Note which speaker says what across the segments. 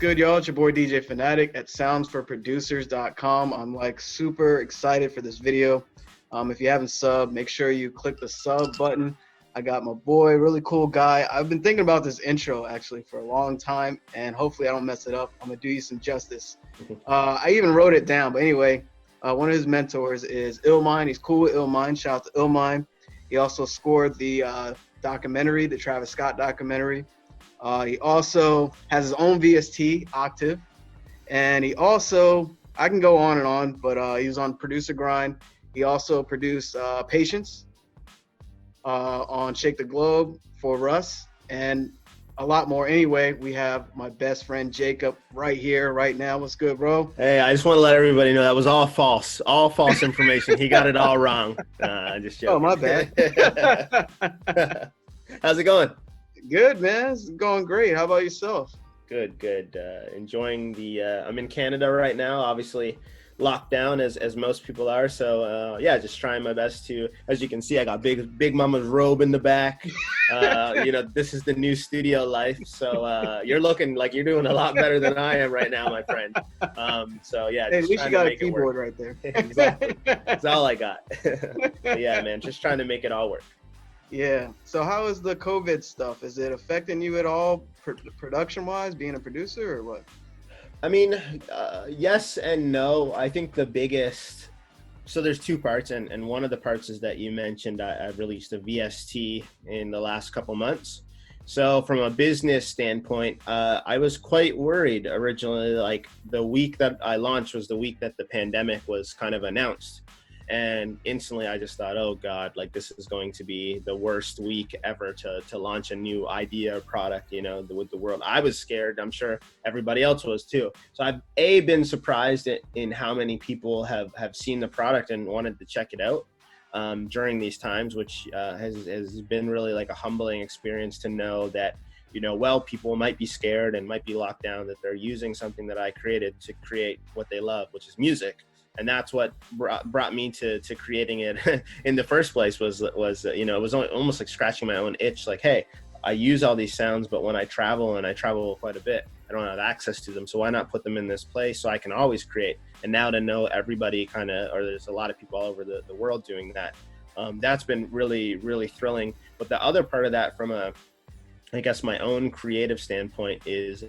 Speaker 1: good, y'all? It's your boy DJ Phanatic at soundsforproducers.com. I'm like super excited for this video. If you haven't subbed, make sure you click the sub button. I got my boy, really cool guy. I've been thinking about this intro actually for a long time, and hopefully I don't mess it up. I'm gonna do you some justice. I even wrote it down, but anyway, one of his mentors is Illmind. He's cool with Illmind. Shout out to Illmind. He also scored the documentary, the Travis Scott documentary. He also has his own VST, Octave. And he also, I can go on, but he was on Producer Grind. He also produced Patience on Shake the Globe for Russ and a lot more. Anyway, we have my best friend Jacob right here, right now. What's good, bro?
Speaker 2: Hey, I just want to let everybody know that was all false information. He got it all wrong. Just joking.
Speaker 1: Oh, my bad.
Speaker 2: How's it going?
Speaker 1: Good, man. It's going great. How about yourself?
Speaker 2: Good. Enjoying the, I'm in Canada right now, obviously locked down as most people are. So yeah, just trying my best to, as you can see, I got big mama's robe in the back. This is the new studio life. So you're looking like you're doing a lot better than I am right now, my friend. So yeah.
Speaker 1: Hey, at least you got a keyboard right there.
Speaker 2: Exactly. That's all I got. Yeah, man, just trying to make it all work.
Speaker 1: Yeah. So how is the COVID stuff? Is it affecting you at all production-wise, being a producer, or what?
Speaker 2: I mean, yes and no. I think the biggest, so there's two parts, and one of the parts is that you mentioned I've released a VST in the last couple months. So from a business standpoint, I was quite worried originally. Like the week that I launched was the week that the pandemic was kind of announced. And instantly I just thought, oh God, like this is going to be the worst week ever to launch a new idea or product, with the world. I was scared. I'm sure everybody else was too. So I've been surprised in how many people have seen the product and wanted to check it out during these times, which has been really like a humbling experience to know that, people might be scared and might be locked down, that they're using something that I created to create what they love, which is music. And that's what brought me to creating it in the first place was it was almost like scratching my own itch. Like, hey, I use all these sounds, but when I travel, and I travel quite a bit, I don't have access to them. So why not put them in this place so I can always create? And now to know everybody or there's a lot of people all over the world doing that. That's been really, really thrilling. But the other part of that from I guess my own creative standpoint is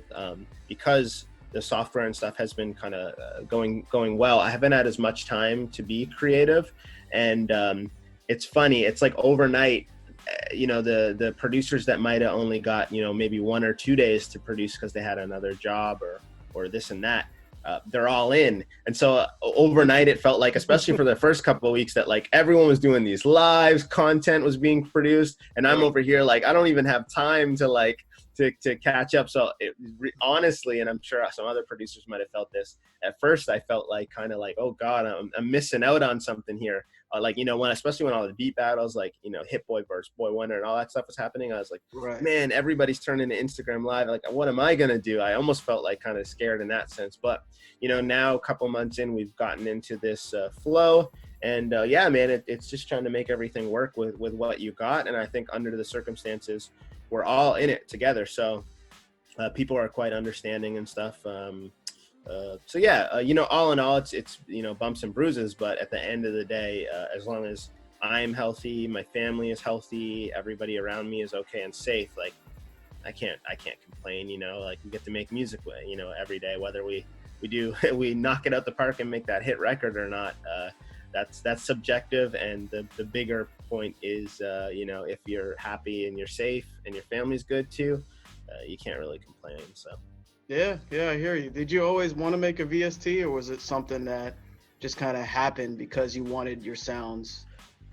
Speaker 2: because the software and stuff has been kind of going well. I haven't had as much time to be creative, and it's funny. It's like overnight, the producers that might have only got maybe 1 or 2 days to produce because they had another job or this and that. They're all in, and so overnight it felt like, especially for the first couple of weeks, that like everyone was doing these lives, content was being produced, and I'm over here like I don't even have time to to catch up. So honestly, and I'm sure some other producers might have felt this at first, I felt like kind of like, oh God, I'm missing out on something here. Especially when all the beat battles, like, Hit Boy versus Boy Wonder and all that stuff was happening, I was like, right, man, everybody's turning to Instagram Live. Like, what am I going to do? I almost felt like kind of scared in that sense. But, now a couple months in, we've gotten into this flow. And yeah, man, it's just trying to make everything work with what you got. And I think under the circumstances, we're all in it together. So people are quite understanding and stuff. So yeah, all in all, it's bumps and bruises, but at the end of the day, as long as I'm healthy, my family is healthy, everybody around me is okay and safe, like I can't complain. Like we get to make music, every day, whether we knock it out the park and make that hit record or not. That's subjective, and the bigger point is, if you're happy and you're safe and your family's good too, you can't really complain. So.
Speaker 1: Yeah, I hear you. Did you always want to make a VST, or was it something that just kind of happened because you wanted your sounds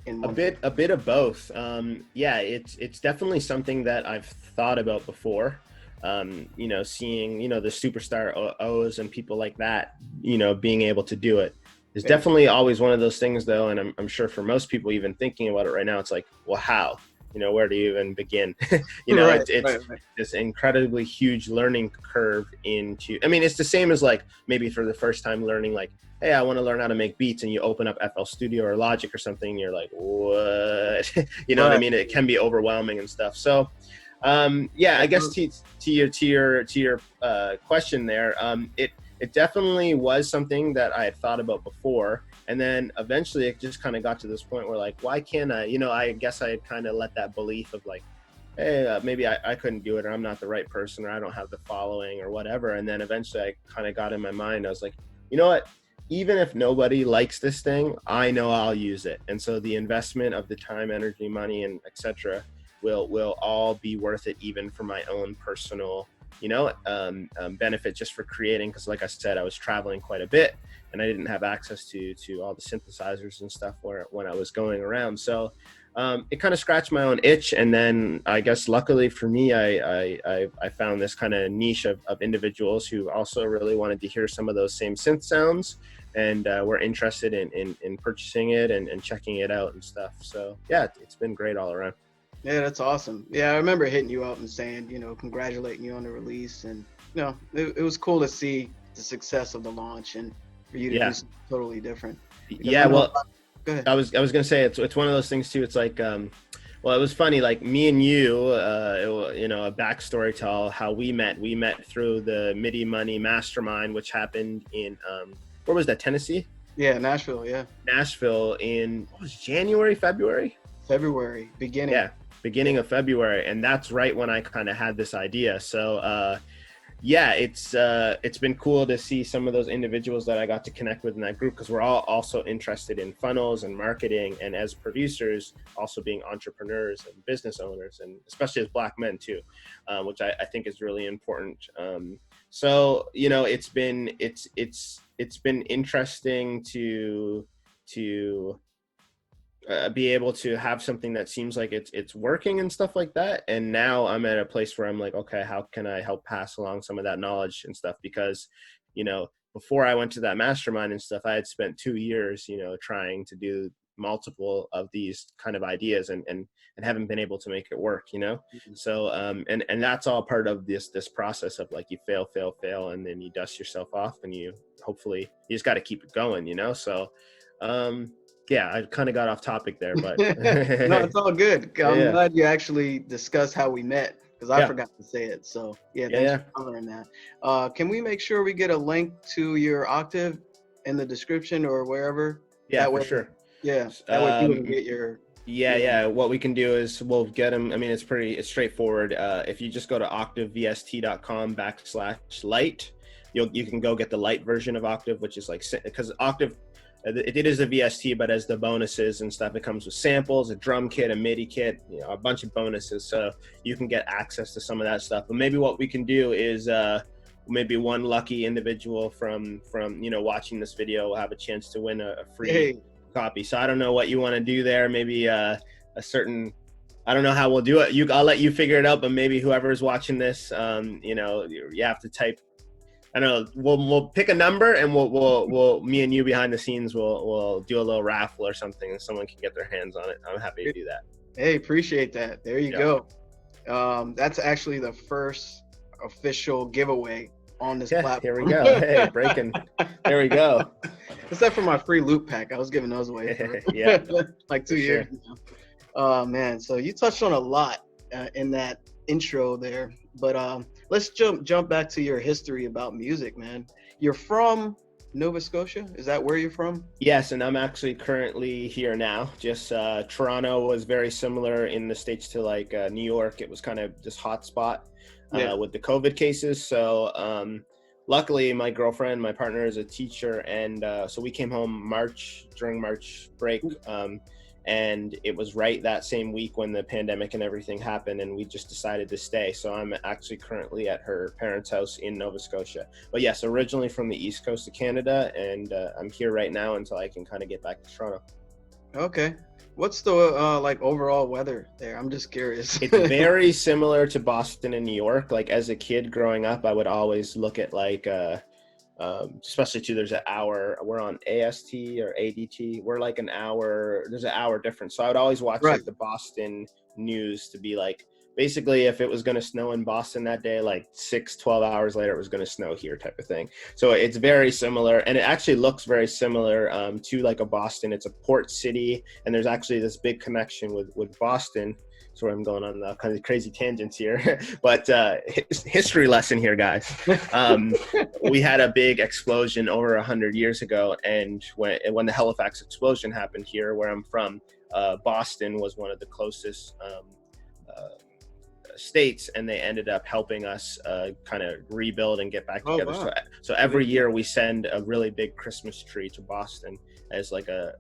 Speaker 1: in one?
Speaker 2: A bit of both. Yeah, it's definitely something that I've thought about before. Seeing the superstar O's and people like that, being able to do it. It's definitely always one of those things, though, and I'm sure for most people, even thinking about it right now, it's like, well, how? Where do you even begin? It's this incredibly huge learning curve into, I mean, it's the same as like maybe for the first time learning, like, hey, I want to learn how to make beats, and you open up FL Studio or Logic or something, and you're like, what? What I mean? It can be overwhelming and stuff. So Yeah, I guess to your question there, it definitely was something that I had thought about before, and then eventually it just kind of got to this point where like, why can't I? I guess I had kind of let that belief of like, hey, maybe I couldn't do it, or I'm not the right person, or I don't have the following, or whatever. And then eventually I kind of got in my mind, I was like, you know what? Even if nobody likes this thing, I know I'll use it. And so the investment of the time, energy, money, and etc. will all be worth it, even for my own personal, benefit, just for creating. Because like I said, I was traveling quite a bit, and I didn't have access to all the synthesizers and stuff when I was going around. So it kind of scratched my own itch, and then I guess luckily for me, I found this kind of niche of individuals who also really wanted to hear some of those same synth sounds, and were interested in purchasing it and checking it out and stuff. So yeah, it's been great all around.
Speaker 1: Yeah, that's awesome. Yeah, I remember hitting you up and saying, congratulating you on the release, and it was cool to see the success of the launch and for you to do something totally different.
Speaker 2: Yeah, well,
Speaker 1: go ahead.
Speaker 2: I was gonna say it's one of those things too. It's like, well, it was funny. Like me and you, a backstory to how we met. We met through the MIDI Money Mastermind, which happened in where was that? Tennessee?
Speaker 1: Yeah, Nashville. Yeah,
Speaker 2: Nashville in what was it, January, February?
Speaker 1: February beginning.
Speaker 2: Yeah, beginning of February, and that's right when I kind of had this idea. So yeah, it's been cool to see some of those individuals that I got to connect with in that group, because we're all also interested in funnels and marketing, and as producers also being entrepreneurs and business owners, and especially as Black men too, which I think is really important. So it's been interesting to be able to have something that seems like it's working and stuff like that. And now I'm at a place where I'm like, okay, how can I help pass along some of that knowledge and stuff? Because, before I went to that mastermind and stuff, I had spent 2 years, trying to do multiple of these kind of ideas and haven't been able to make it work,
Speaker 1: Mm-hmm.
Speaker 2: So, and that's all part of this process of like, you fail, and then you dust yourself off, and you just got to keep it going, So, yeah, I kind of got off topic there, but
Speaker 1: No, it's all good. I'm
Speaker 2: Yeah.
Speaker 1: glad you actually discussed how we met, because I
Speaker 2: Yeah.
Speaker 1: forgot to say it. So yeah,
Speaker 2: Yeah,
Speaker 1: thanks for covering that. Can we make sure we get a link to your Octave in the description or wherever?
Speaker 2: Yeah,
Speaker 1: That
Speaker 2: for
Speaker 1: way,
Speaker 2: sure.
Speaker 1: yeah, that way people can get your.
Speaker 2: Yeah. What we can do is we'll get them. I mean, it's straightforward. If you just go to octavevst.com/light, you can go get the light version of Octave, which is like, because Octave, it is a VST, but as the bonuses and stuff, it comes with samples, a drum kit, a MIDI kit, a bunch of bonuses. So you can get access to some of that stuff. But maybe what we can do is maybe one lucky individual from watching this video will have a chance to win a free copy. So I don't know what you want to do there. Maybe a certain, I don't know how we'll do it. I'll let you figure it out. But maybe whoever is watching this, you have to type. I don't know. We'll pick a number, and we'll me and you behind the scenes we'll do a little raffle or something, and someone can get their hands on it. I'm happy to do that.
Speaker 1: Hey, appreciate that. There you go. That's actually the first official giveaway on this platform.
Speaker 2: Here we go. Hey, breaking. There we go.
Speaker 1: Except for my free loop pack, I was giving those away for
Speaker 2: yeah,
Speaker 1: like 2 years now. Oh man, so you touched on a lot in that intro there, but let's jump back to your history about music, man. You're from Nova Scotia, is that where you're from?
Speaker 2: Yes, and I'm actually currently here now. Just Toronto was very similar in the States to like New York. It was kind of just hotspot with the COVID cases. So luckily my girlfriend, my partner, is a teacher, and so we came home during March break. And it was right that same week when the pandemic and everything happened, and we just decided to stay. So I'm actually currently at her parents' house in Nova Scotia. But yes, originally from the East Coast of Canada, and I'm here right now until I can kind of get back to Toronto.
Speaker 1: Okay. What's the like overall weather there? I'm just curious.
Speaker 2: It's very similar to Boston and New York. Like as a kid growing up, I would always look at like especially too, there's an hour, we're on AST or ADT, we're like there's an hour difference. So I would always watch like the Boston news to be like basically if it was going to snow in Boston that day, like 12 hours later, it was going to snow here type of thing. So it's very similar, and it actually looks very similar to like a Boston. It's a port city, and there's actually this big connection with Boston. Sorry, I'm going on kind of crazy tangents here, but history lesson here, guys. We had a big explosion over 100 years ago, and when the Halifax explosion happened here, where I'm from, Boston was one of the closest states, and they ended up helping us kind of rebuild and get back together.
Speaker 1: Wow.
Speaker 2: So every year we send a really big Christmas tree to Boston as like a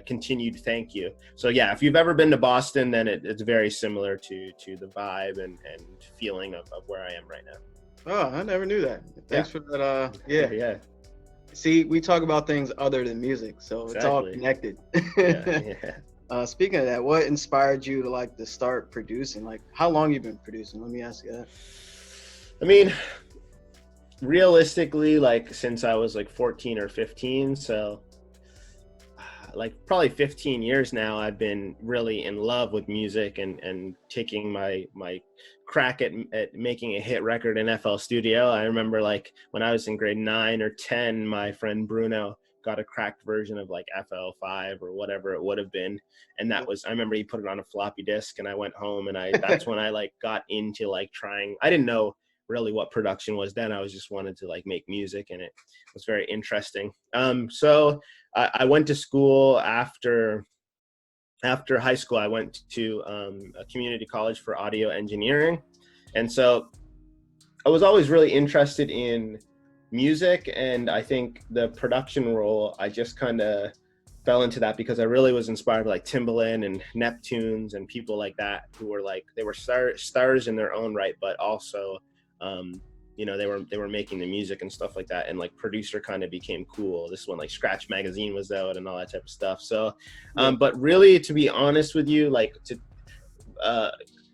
Speaker 2: continued thank you. So yeah, if you've ever been to Boston, then it's very similar to the vibe and feeling of where I am right now.
Speaker 1: Oh, I never knew that. Thanks for that.
Speaker 2: Yeah.
Speaker 1: See, we talk about things other than music, so
Speaker 2: Exactly.
Speaker 1: It's all connected.
Speaker 2: Yeah.
Speaker 1: Speaking of that, what inspired you to start producing? Like, how long you been producing? Let me ask you that.
Speaker 2: I mean, realistically, like since I was like 14 or 15, so like probably 15 years now, I've been really in love with music and taking my crack at making a hit record in FL Studio. I remember like when I was in grade 9 or 10, my friend Bruno got a cracked version of like FL5 or whatever it would have been, and that was, I remember he put it on a floppy disk, and I went home, and that's when I like got into like trying. I didn't know really what production was then. I was just wanted to like make music, and it was very interesting. So I went to school after high school. I went to a community college for audio engineering, and so I was always really interested in music, and I think the production role, I just kind of fell into that because I really was inspired by like Timbaland and Neptunes and people like that, who were like, they were stars in their own right, but also you know, they were making the music and stuff like that, and like producer kind of became cool. This is when like Scratch Magazine was out and all that type of stuff. So but really, to be honest with you, like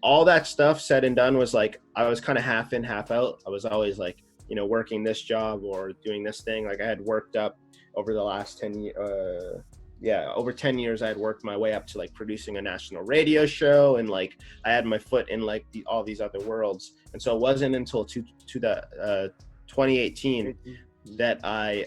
Speaker 2: all that stuff said and done was like, I was kind of half in, half out. I was always like, you know, working this job or doing this thing. Like I had worked up over the last 10 years, over 10 years, I had worked my way up to like producing a national radio show, and like I had my foot in like all these other worlds. And so it wasn't until 2018 that I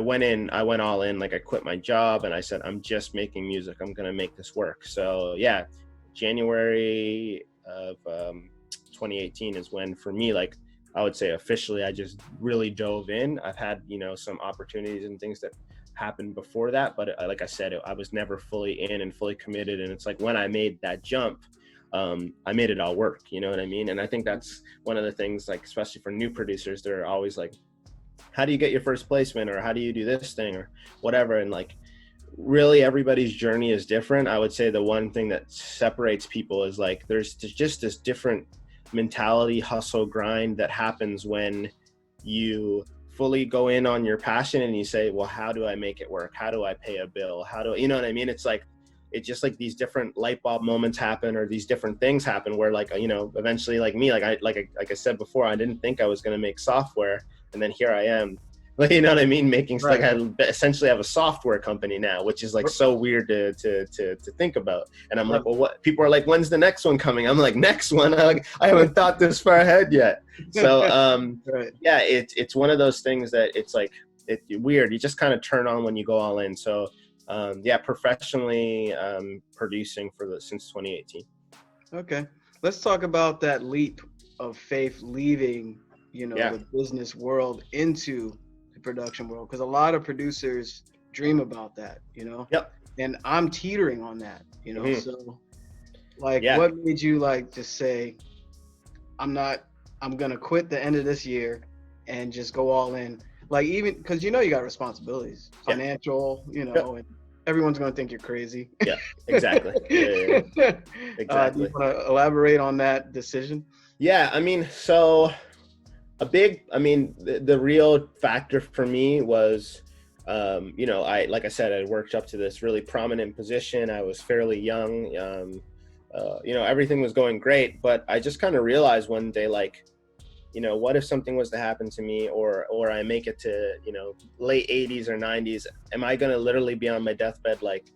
Speaker 2: went all in. Like I quit my job and I said, I'm just making music. I'm gonna make this work. So yeah, January of 2018 is when, for me, like I would say officially, I just really dove in. I've had, you know, some opportunities and things that happened before that, but like I said, I was never fully in and fully committed. And it's like when I made that jump, I made it all work, you know what I mean? And I think that's one of the things, like especially for new producers, they're always like, how do you get your first placement, or how do you do this thing or whatever? And like really everybody's journey is different. I would say the one thing that separates people is like there's just this different mentality, hustle, grind that happens when you fully go in on your passion and you say, well, how do I make it work? How do I pay a bill? How do, you know what I mean? It's like, it's just like these different light bulb moments happen, or these different things happen where like, you know, eventually like me, like I said before, I didn't think I was going to make software, and then here I am. Like, you know what I mean? Making right. Like I essentially have a software company now, which is like so weird to think about. And I'm like, well, what? People are like, when's the next one coming? I'm like, next one? I haven't thought this far ahead yet. So right. Yeah, it's one of those things that it's like, it's weird. You just kind of turn on when you go all in. So yeah, professionally producing since 2018.
Speaker 1: Okay, let's talk about that leap of faith, leaving, you know, the business world into production world, because a lot of producers dream about that, you know.
Speaker 2: Yep.
Speaker 1: And I'm teetering on that, you know. So like what made you like just say, I'm gonna quit the end of this year and just go all in? Like, even because you know you got responsibilities, financial, you know, and everyone's gonna think you're crazy.
Speaker 2: Yeah, exactly. Yeah. Exactly.
Speaker 1: Do you want to elaborate on that decision?
Speaker 2: Yeah, I mean, so the real factor for me was, you know, like I said, I worked up to this really prominent position. I was fairly young. You know, everything was going great, but I just kind of realized one day, like, you know, what if something was to happen to me, or I make it to, you know, late 80s or 90s? Am I going to literally be on my deathbed like,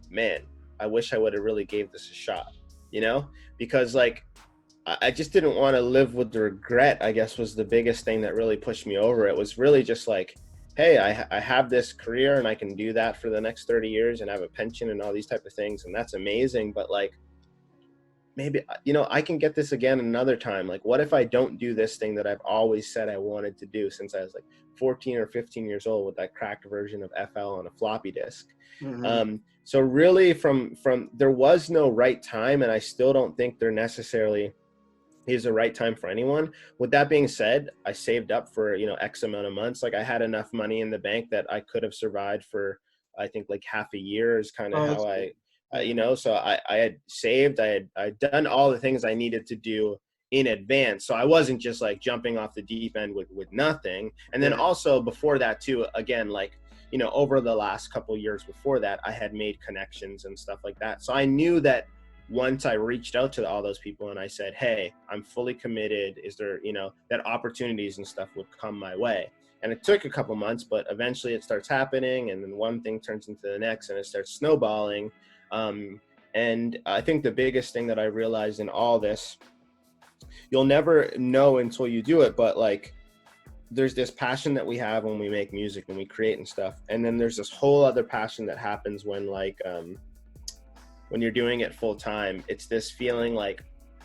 Speaker 2: man, I wish I would have really gave this a shot, you know? Because like, I just didn't want to live with the regret, I guess, was the biggest thing that really pushed me over. It was really just like, hey, I have this career and I can do that for the next 30 years and have a pension and all these type of things. And that's amazing. But like, maybe, you know, I can get this again another time. Like, what if I don't do this thing that I've always said I wanted to do since I was like 14 or 15 years old with that cracked version of FL on a floppy disk? So really from there was no right time, and I still don't think there necessarily is a right time for anyone. With that being said, I saved up for, you know, X amount of months. Like I had enough money in the bank that I could have survived for, I think like half a year is kind of
Speaker 1: Oh,
Speaker 2: how
Speaker 1: that's
Speaker 2: I,
Speaker 1: good.
Speaker 2: you know, so I had saved, I'd done all the things I needed to do in advance. So I wasn't just like jumping off the deep end with nothing. And then
Speaker 1: Yeah.
Speaker 2: also before that too, again, like, you know, over the last couple of years before that, I had made connections and stuff like that. So I knew that once I reached out to all those people and I said, hey, I'm fully committed, is there, you know, that opportunities and stuff would come my way. And it took a couple months, but eventually it starts happening, and then one thing turns into the next and it starts snowballing. And I think the biggest thing that I realized in all this, you'll never know until you do it, but like there's this passion that we have when we make music and we create and stuff. And then there's this whole other passion that happens when like, when you're doing it full time. It's this feeling like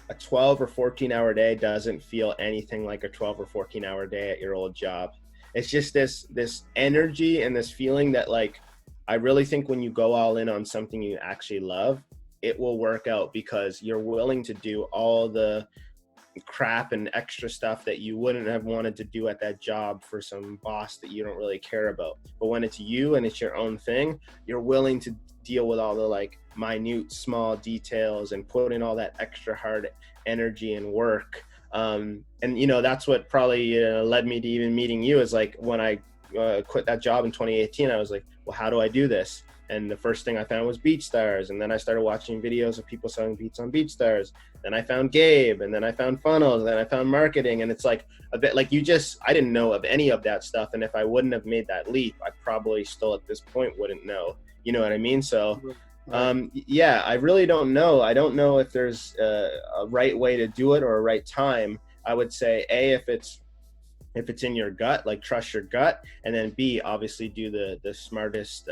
Speaker 2: a 12 or 14 hour day doesn't feel anything like a 12 or 14 hour day at your old job. It's just this energy and this feeling that like, I really think when you go all in on something you actually love, it will work out because you're willing to do all the crap and extra stuff that you wouldn't have wanted to do at that job for some boss that you don't really care about. But when it's you and it's your own thing, you're willing to deal with all the like minute small details and put in all that extra hard energy and work. And you know, that's what probably led me to even meeting you, is like when I quit that job in 2018, I was like, well, how do I do this? And the first thing I found was BeatStars. And then I started watching videos of people selling beats on BeatStars. Then I found Gabe, and then I found funnels, and then I found marketing. And it's like a bit like I didn't know of any of that stuff. And if I wouldn't have made that leap, I probably still at this point wouldn't know. You know what I mean? So yeah, I really don't know. I don't know if there's a right way to do it or a right time. I would say if it's in your gut, like trust your gut, and then B, obviously do the smartest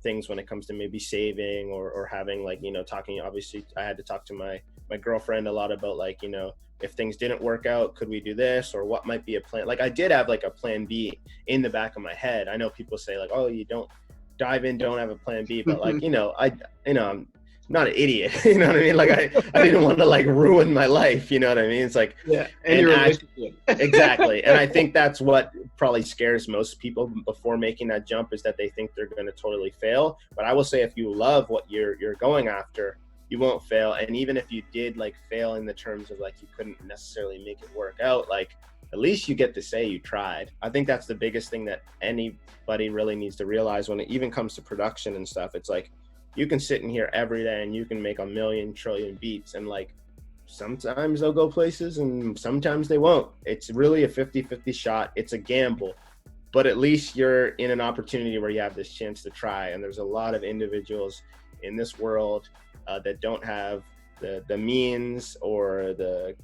Speaker 2: things when it comes to maybe saving or having like, you know, talking. Obviously I had to talk to my girlfriend a lot about like, you know, if things didn't work out, could we do this, or what might be a plan? Like I did have like a plan B in the back of my head. I know people say like, oh, you don't dive in, don't have a plan B, but like, I'm not an idiot. You know what I mean? Like I didn't want to like ruin my life. You know what I mean? It's like,
Speaker 1: yeah, and your relationship.
Speaker 2: Exactly. And I think that's what probably scares most people before making that jump, is that they think they're going to totally fail. But I will say, if you love what you're going after, you won't fail. And even if you did like fail in the terms of like you couldn't necessarily make it work out, like at least you get to say you tried. I think that's the biggest thing that anybody really needs to realize when it even comes to production and stuff. It's like, you can sit in here every day and you can make a million trillion beats, and like sometimes they'll go places and sometimes they won't. It's really a 50-50 shot. It's a gamble, but at least you're in an opportunity where you have this chance to try. And there's a lot of individuals in this world that don't have the means or the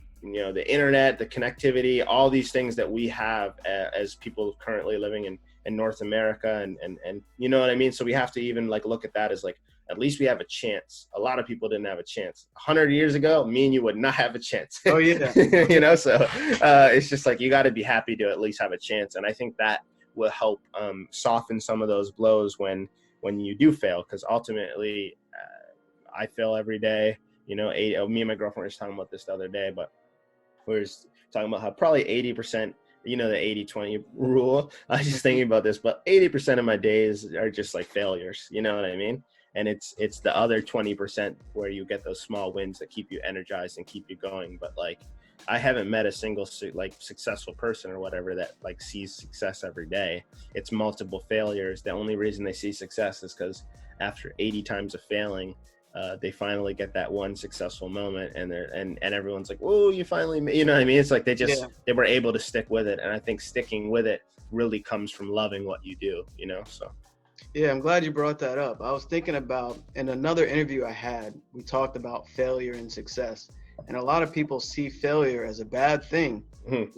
Speaker 2: internet, the connectivity, all these things that we have as people currently living in North America, and you know what I mean? So we have to even like look at that as like, at least we have a chance. A lot of people didn't have a chance. 100 years ago, me and you would not have a chance.
Speaker 1: Oh yeah.
Speaker 2: You know, so it's just like, you got to be happy to at least have a chance. And I think that will help soften some of those blows when you do fail, because ultimately I fail every day. You know, me and my girlfriend were just talking about this the other day, but we were just talking about how probably 80%, you know, the 80-20 rule. I was just thinking about this, but 80% of my days are just like failures. You know what I mean? And it's the other 20% where you get those small wins that keep you energized and keep you going. But like, I haven't met a single like successful person or whatever that like sees success every day. It's multiple failures. The only reason they see success is because after 80 times of failing, they finally get that one successful moment, and everyone's like, "Oh, you finally made," you know what I mean? It's like they were able to stick with it. And I think sticking with it really comes from loving what you do, you know? So.
Speaker 1: Yeah, I'm glad you brought that up. I was thinking about, in another interview I had, we talked about failure and success. and a lot of people see failure as a bad thing.
Speaker 2: Mhm.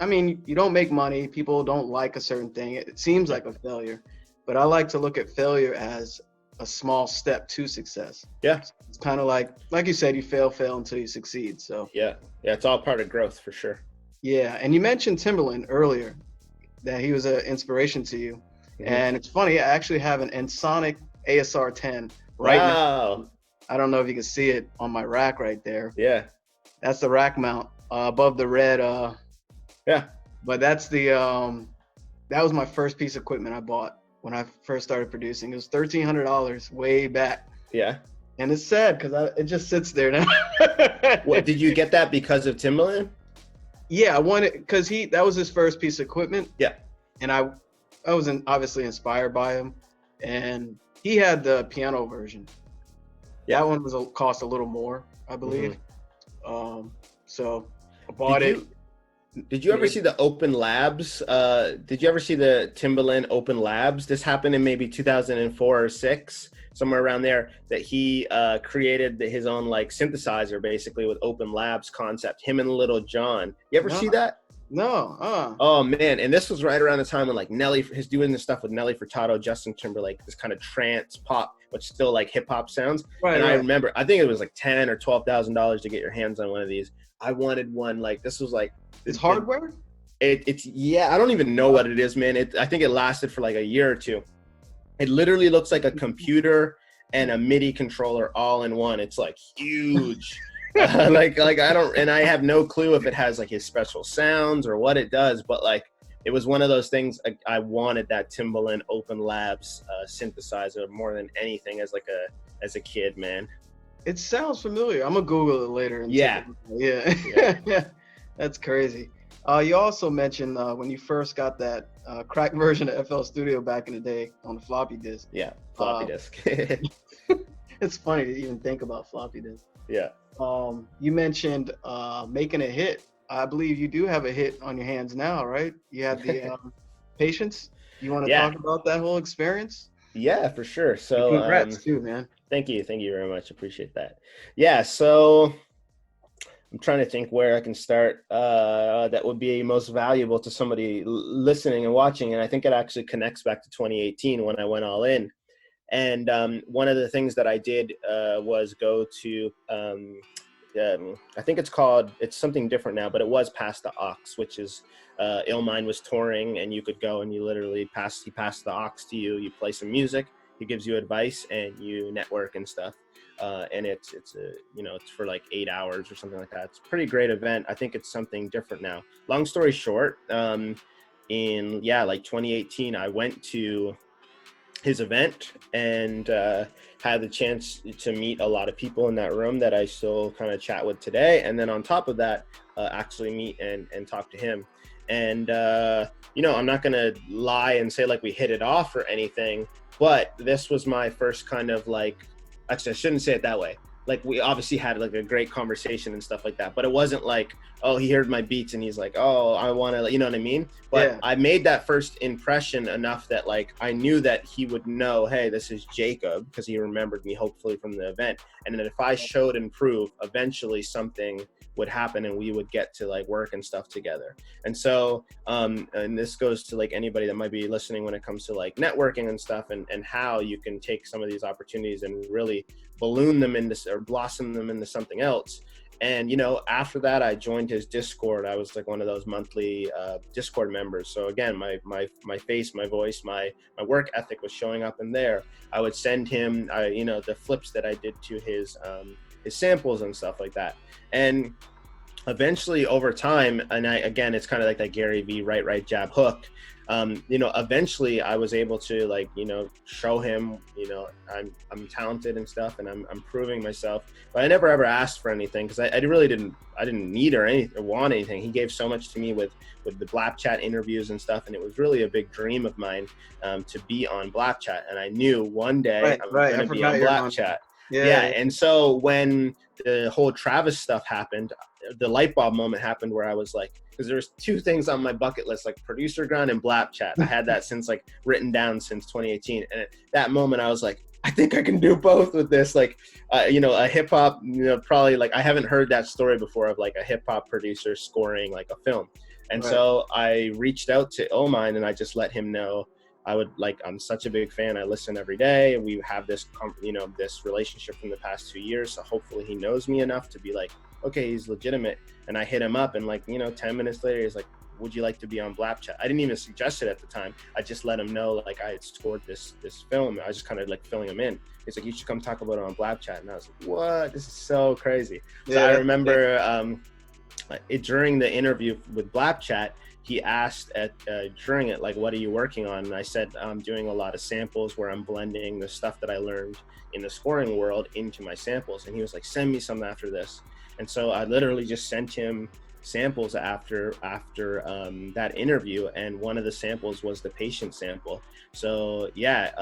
Speaker 1: I mean, you don't make money, people don't like a certain thing, it seems like a failure, but I like to look at failure as a small step to success.
Speaker 2: Yeah.
Speaker 1: It's kind of like you said, you fail until you succeed. So
Speaker 2: Yeah. Yeah. It's all part of growth for sure.
Speaker 1: yeah, and you mentioned Timberland earlier, that he was an inspiration to you. And it's funny, I actually have an Ensoniq ASR 10 right now.
Speaker 2: Wow.
Speaker 1: I don't know if you can see it on my rack right there.
Speaker 2: Yeah.
Speaker 1: That's the rack mount above the red.
Speaker 2: Yeah.
Speaker 1: But that's the that was my first piece of equipment I bought when I first started producing. It was $1,300 way back.
Speaker 2: Yeah.
Speaker 1: And it's sad because it just sits there now.
Speaker 2: What, did you get that because of Timbaland?
Speaker 1: Yeah, I wanted, because that was his first piece of equipment.
Speaker 2: Yeah.
Speaker 1: And I was obviously inspired by him, and he had the piano version.
Speaker 2: Yeah.
Speaker 1: That one cost a little more, I believe. So I bought it.
Speaker 2: Did you ever see the Open Labs? Did you ever see the Timbaland Open Labs? This happened in maybe 2004 or 6, somewhere around there, that he created his own like synthesizer basically with Open Labs concept, him and Little John. You ever see that?
Speaker 1: No.
Speaker 2: Oh man, and this was right around the time when like Nelly, he's doing this stuff with Nelly Furtado, Justin Timberlake, this kind of trance pop, but still like hip hop sounds.
Speaker 1: Right,
Speaker 2: and
Speaker 1: right.
Speaker 2: I remember, I think it was like $10,000 or $12,000 to get your hands on one of these. I wanted one. Like this was like,
Speaker 1: it's hardware.
Speaker 2: It's yeah, I don't even know what it is, man. I think it lasted for like a year or two. It literally looks like a computer and a MIDI controller all in one. It's like huge. like I don't, and I have no clue if it has like his special sounds or what it does, but like it was one of those things. I wanted that Timbaland Open Labs synthesizer more than anything as a kid, man.
Speaker 1: It sounds familiar. I'm gonna Google it later.
Speaker 2: Yeah.
Speaker 1: Yeah. That's crazy. You also mentioned when you first got that cracked version of FL Studio back in the day on the floppy disk.
Speaker 2: Yeah, floppy disk.
Speaker 1: It's funny to even think about floppy disk.
Speaker 2: Yeah.
Speaker 1: You mentioned making a hit. I believe you do have a hit on your hands now, right? You had the Patience. You want to talk about that whole experience?
Speaker 2: Yeah, for sure. So
Speaker 1: congrats too, man.
Speaker 2: Thank you very much. Appreciate that. Yeah, so I'm trying to think where I can start that would be most valuable to somebody listening and watching, and I think it actually connects back to 2018 when I went all in. And one of the things that I did was go to, I think it's something different now, but it was Pass the Aux, which is Illmind was touring, and you could go and you literally he passed the aux to you. You play some music, he gives you advice, and you network and stuff. And it's for like 8 hours or something like that. It's a pretty great event. I think it's something different now. Long story short, in like 2018, I went to his event and had the chance to meet a lot of people in that room that I still kind of chat with today. And then on top of that, actually meet and talk to him. And, I'm not going to lie and say like we hit it off or anything, but this was my first kind of like, actually, I shouldn't say it that way. Like we obviously had like a great conversation and stuff like that, but it wasn't like, oh, he heard my beats and he's like, oh, I want to, you know what I mean? But yeah. I made that first impression enough that like, I knew that he would know, hey, this is Jacob, because he remembered me hopefully from the event. And then if I showed and proved, eventually something would happen and we would get to like work and stuff together. And so, and this goes to like anybody that might be listening when it comes to like networking and stuff and how you can take some of these opportunities and really balloon them into or blossom them into something else. And, after that, I joined his Discord. I was like one of those monthly Discord members. So again, my face, my voice, my work ethic was showing up in there. I would send him, the flips that I did to his samples and stuff like that. And eventually over time, and it's kind of like that Gary V right jab hook. Eventually I was able to like, show him, I'm talented and stuff, and I'm proving myself. But I never ever asked for anything because I really didn't need or want anything. He gave so much to me with the Blapchat interviews and stuff, and it was really a big dream of mine to be on Blapchat. And I knew one day I'm going to be on Blapchat. Yeah. And so when the whole Travis stuff happened, the light bulb moment happened where I was like, because there's 2 things on my bucket list, like Producer Ground and Blapchat. I had that since like written down since 2018. And at that moment I was like, I think I can do both with this. Like, you know, a hip hop, you know, probably like I haven't heard that story before of like a hip hop producer scoring like a film. And
Speaker 1: Right.
Speaker 2: so I reached out to Illmind and I just let him know I would like, I'm such a big fan. I listen every day. We have this, you know, this relationship from the past 2 years. So hopefully he knows me enough to be like, okay, he's legitimate. And I hit him up and like, you know, 10 minutes later, he's like, would you like to be on Blapchat? I didn't even suggest it at the time. I just let him know like I had scored this film. I was just kind of like filling him in. He's like, you should come talk about it on Blapchat. And I was like, what? This is so crazy. So
Speaker 1: Yeah,
Speaker 2: I remember during the interview with Blapchat, he asked during it, like, what are you working on? And I said, I'm doing a lot of samples where I'm blending the stuff that I learned in the scoring world into my samples. And he was like, send me some after this. And so I literally just sent him samples after that interview, and one of the samples was the patient sample. So yeah,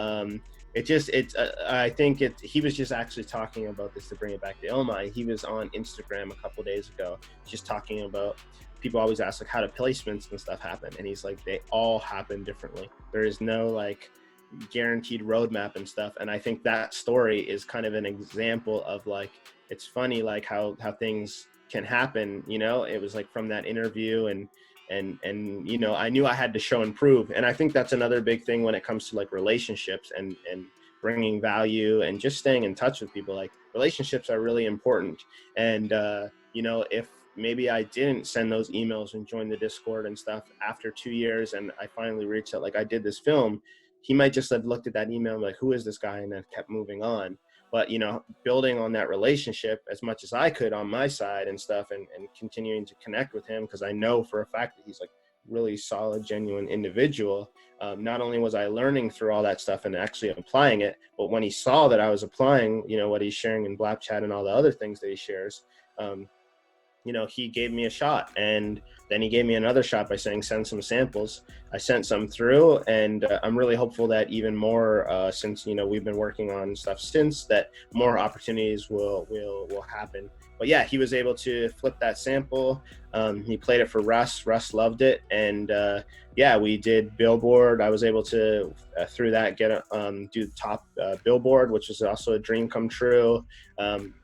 Speaker 2: I think he was just actually talking about this to bring it back to Ilma. He was on Instagram a couple days ago just talking about, people always ask like how do placements and stuff happen, and he's like, they all happen differently. There is no like guaranteed roadmap and stuff. And I think that story is kind of an example of like, it's funny like how things can happen, you know. It was like from that interview and you know, I knew I had to show and prove. And I think that's another big thing when it comes to like relationships and bringing value and just staying in touch with people. Like relationships are really important. And you know, if maybe I didn't send those emails and join the Discord and stuff after 2 years and I finally reached out, like I did this film, he might just have looked at that email and like, who is this guy, and then kept moving on. But, you know, building on that relationship as much as I could on my side and stuff, and continuing to connect with him, because I know for a fact that he's like really solid, genuine individual. Not only was I learning through all that stuff and actually applying it, but when he saw that I was applying, you know, what he's sharing in Blapchat and all the other things that he shares, you know, he gave me a shot. And then he gave me another shot by saying, send some samples. I sent some through, and I'm really hopeful that even more, since, you know, we've been working on stuff since, that more opportunities will happen. But yeah, he was able to flip that sample. He played it for Russ. Russ loved it. And yeah, we did Billboard. I was able to, through that, get do the top Billboard, which was also a dream come true.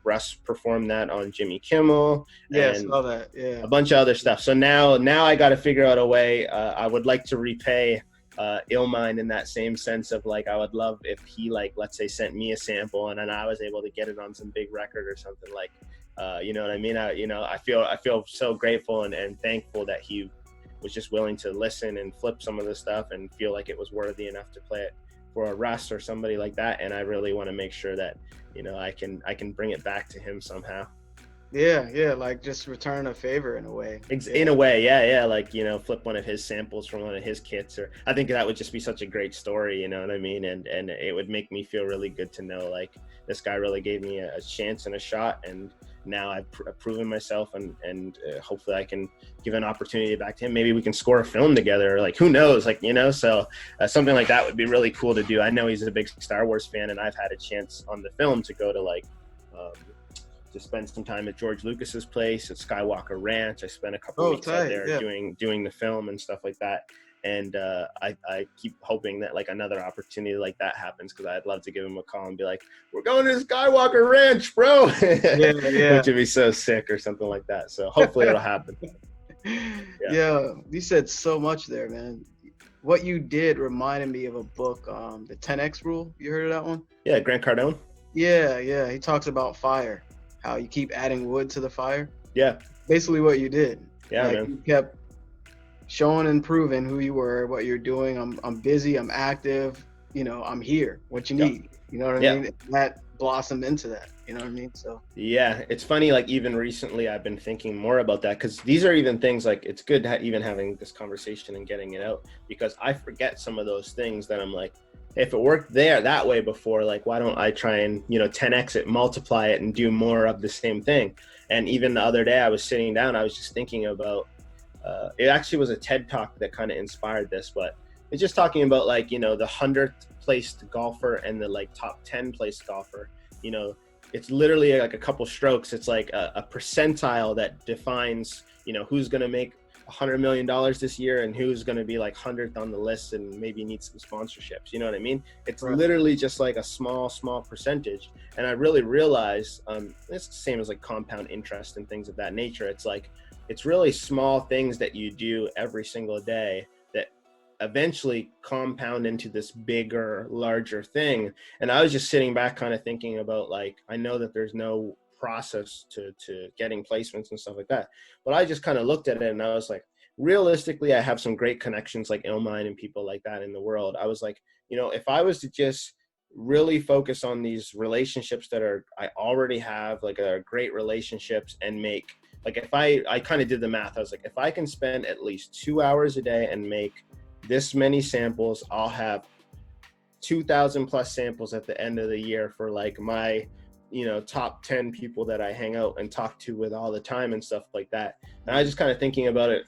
Speaker 2: Russ performed that on Jimmy Kimmel.
Speaker 1: Yeah,
Speaker 2: and
Speaker 1: saw that. Yeah,
Speaker 2: a bunch of other stuff. So now I got to figure out a way. I would like to repay Illmind in that same sense of like, I would love if he, like, let's say, sent me a sample and then I was able to get it on some big record or something, like, you know what I mean? I feel so grateful and thankful that he was just willing to listen and flip some of the stuff and feel like it was worthy enough to play it for a Russ or somebody like that. And I really want to make sure that, you know, I can bring it back to him somehow.
Speaker 1: yeah, like just return a favor in a way.
Speaker 2: In a way, yeah, like, you know, flip one of his samples from one of his kits, or I think that would just be such a great story, you know what I mean? And it would make me feel really good to know like this guy really gave me a chance and a shot, and now I've proven myself, and hopefully I can give an opportunity back to him. Maybe we can score a film together, like who knows, like, you know. So something like that would be really cool to do. I know he's a big Star Wars fan, and I've had a chance on the film to go to like to spend some time at George Lucas's place at Skywalker Ranch. I spent a couple weeks out there, yeah, doing the film and stuff like that. And I keep hoping that like another opportunity like that happens, because I'd love to give him a call and be like, we're going to Skywalker Ranch, bro. Yeah. Which would be so sick, or something like that. So hopefully it'll happen.
Speaker 1: Yeah, you said so much there, man. What you did reminded me of a book, the 10X Rule. You heard of that one?
Speaker 2: Yeah, Grant Cardone.
Speaker 1: Yeah. He talks about fire, how you keep adding wood to the fire.
Speaker 2: Yeah.
Speaker 1: Basically what you did.
Speaker 2: Yeah,
Speaker 1: like,
Speaker 2: man.
Speaker 1: You kept showing and proving who you were, what you're doing. I'm busy, I'm active, you know, I'm here, what you need. You know what I mean? That blossomed into that, you know what I mean? So
Speaker 2: yeah, it's funny, like even recently I've been thinking more about that, because these are even things like, it's good even having this conversation and getting it out, because I forget some of those things that I'm like, if it worked that way before, like why don't I try and, you know, 10x it, multiply it, and do more of the same thing. And even the other day I was sitting down, I was just thinking about it actually was a TED talk that kind of inspired this, but it's just talking about like, you know, the 100th placed golfer and the like top 10 placed golfer. You know, it's literally like a couple strokes. It's like a percentile that defines, you know, who's going to make $100 million this year, and who's going to be like 100th on the list and maybe need some sponsorships. You know what I mean? It's
Speaker 1: Right.
Speaker 2: literally just like a small percentage. And I really realized it's the same as like compound interest and things of that nature. It's like, it's really small things that you do every single day that eventually compound into this bigger, larger thing. And I was just sitting back kind of thinking about, like, I know that there's no process to getting placements and stuff like that, but I just kind of looked at it and I was like, realistically, I have some great connections like Illmind and people like that in the world. I was like, you know, if I was to just really focus on these relationships that I already have, like, are great relationships, and make, like, if I kind of did the math, I was like, if I can spend at least 2 hours a day and make this many samples, I'll have 2,000 plus samples at the end of the year for like my, you know, top 10 people that I hang out and talk to with all the time and stuff like that. And I was just kind of thinking about it,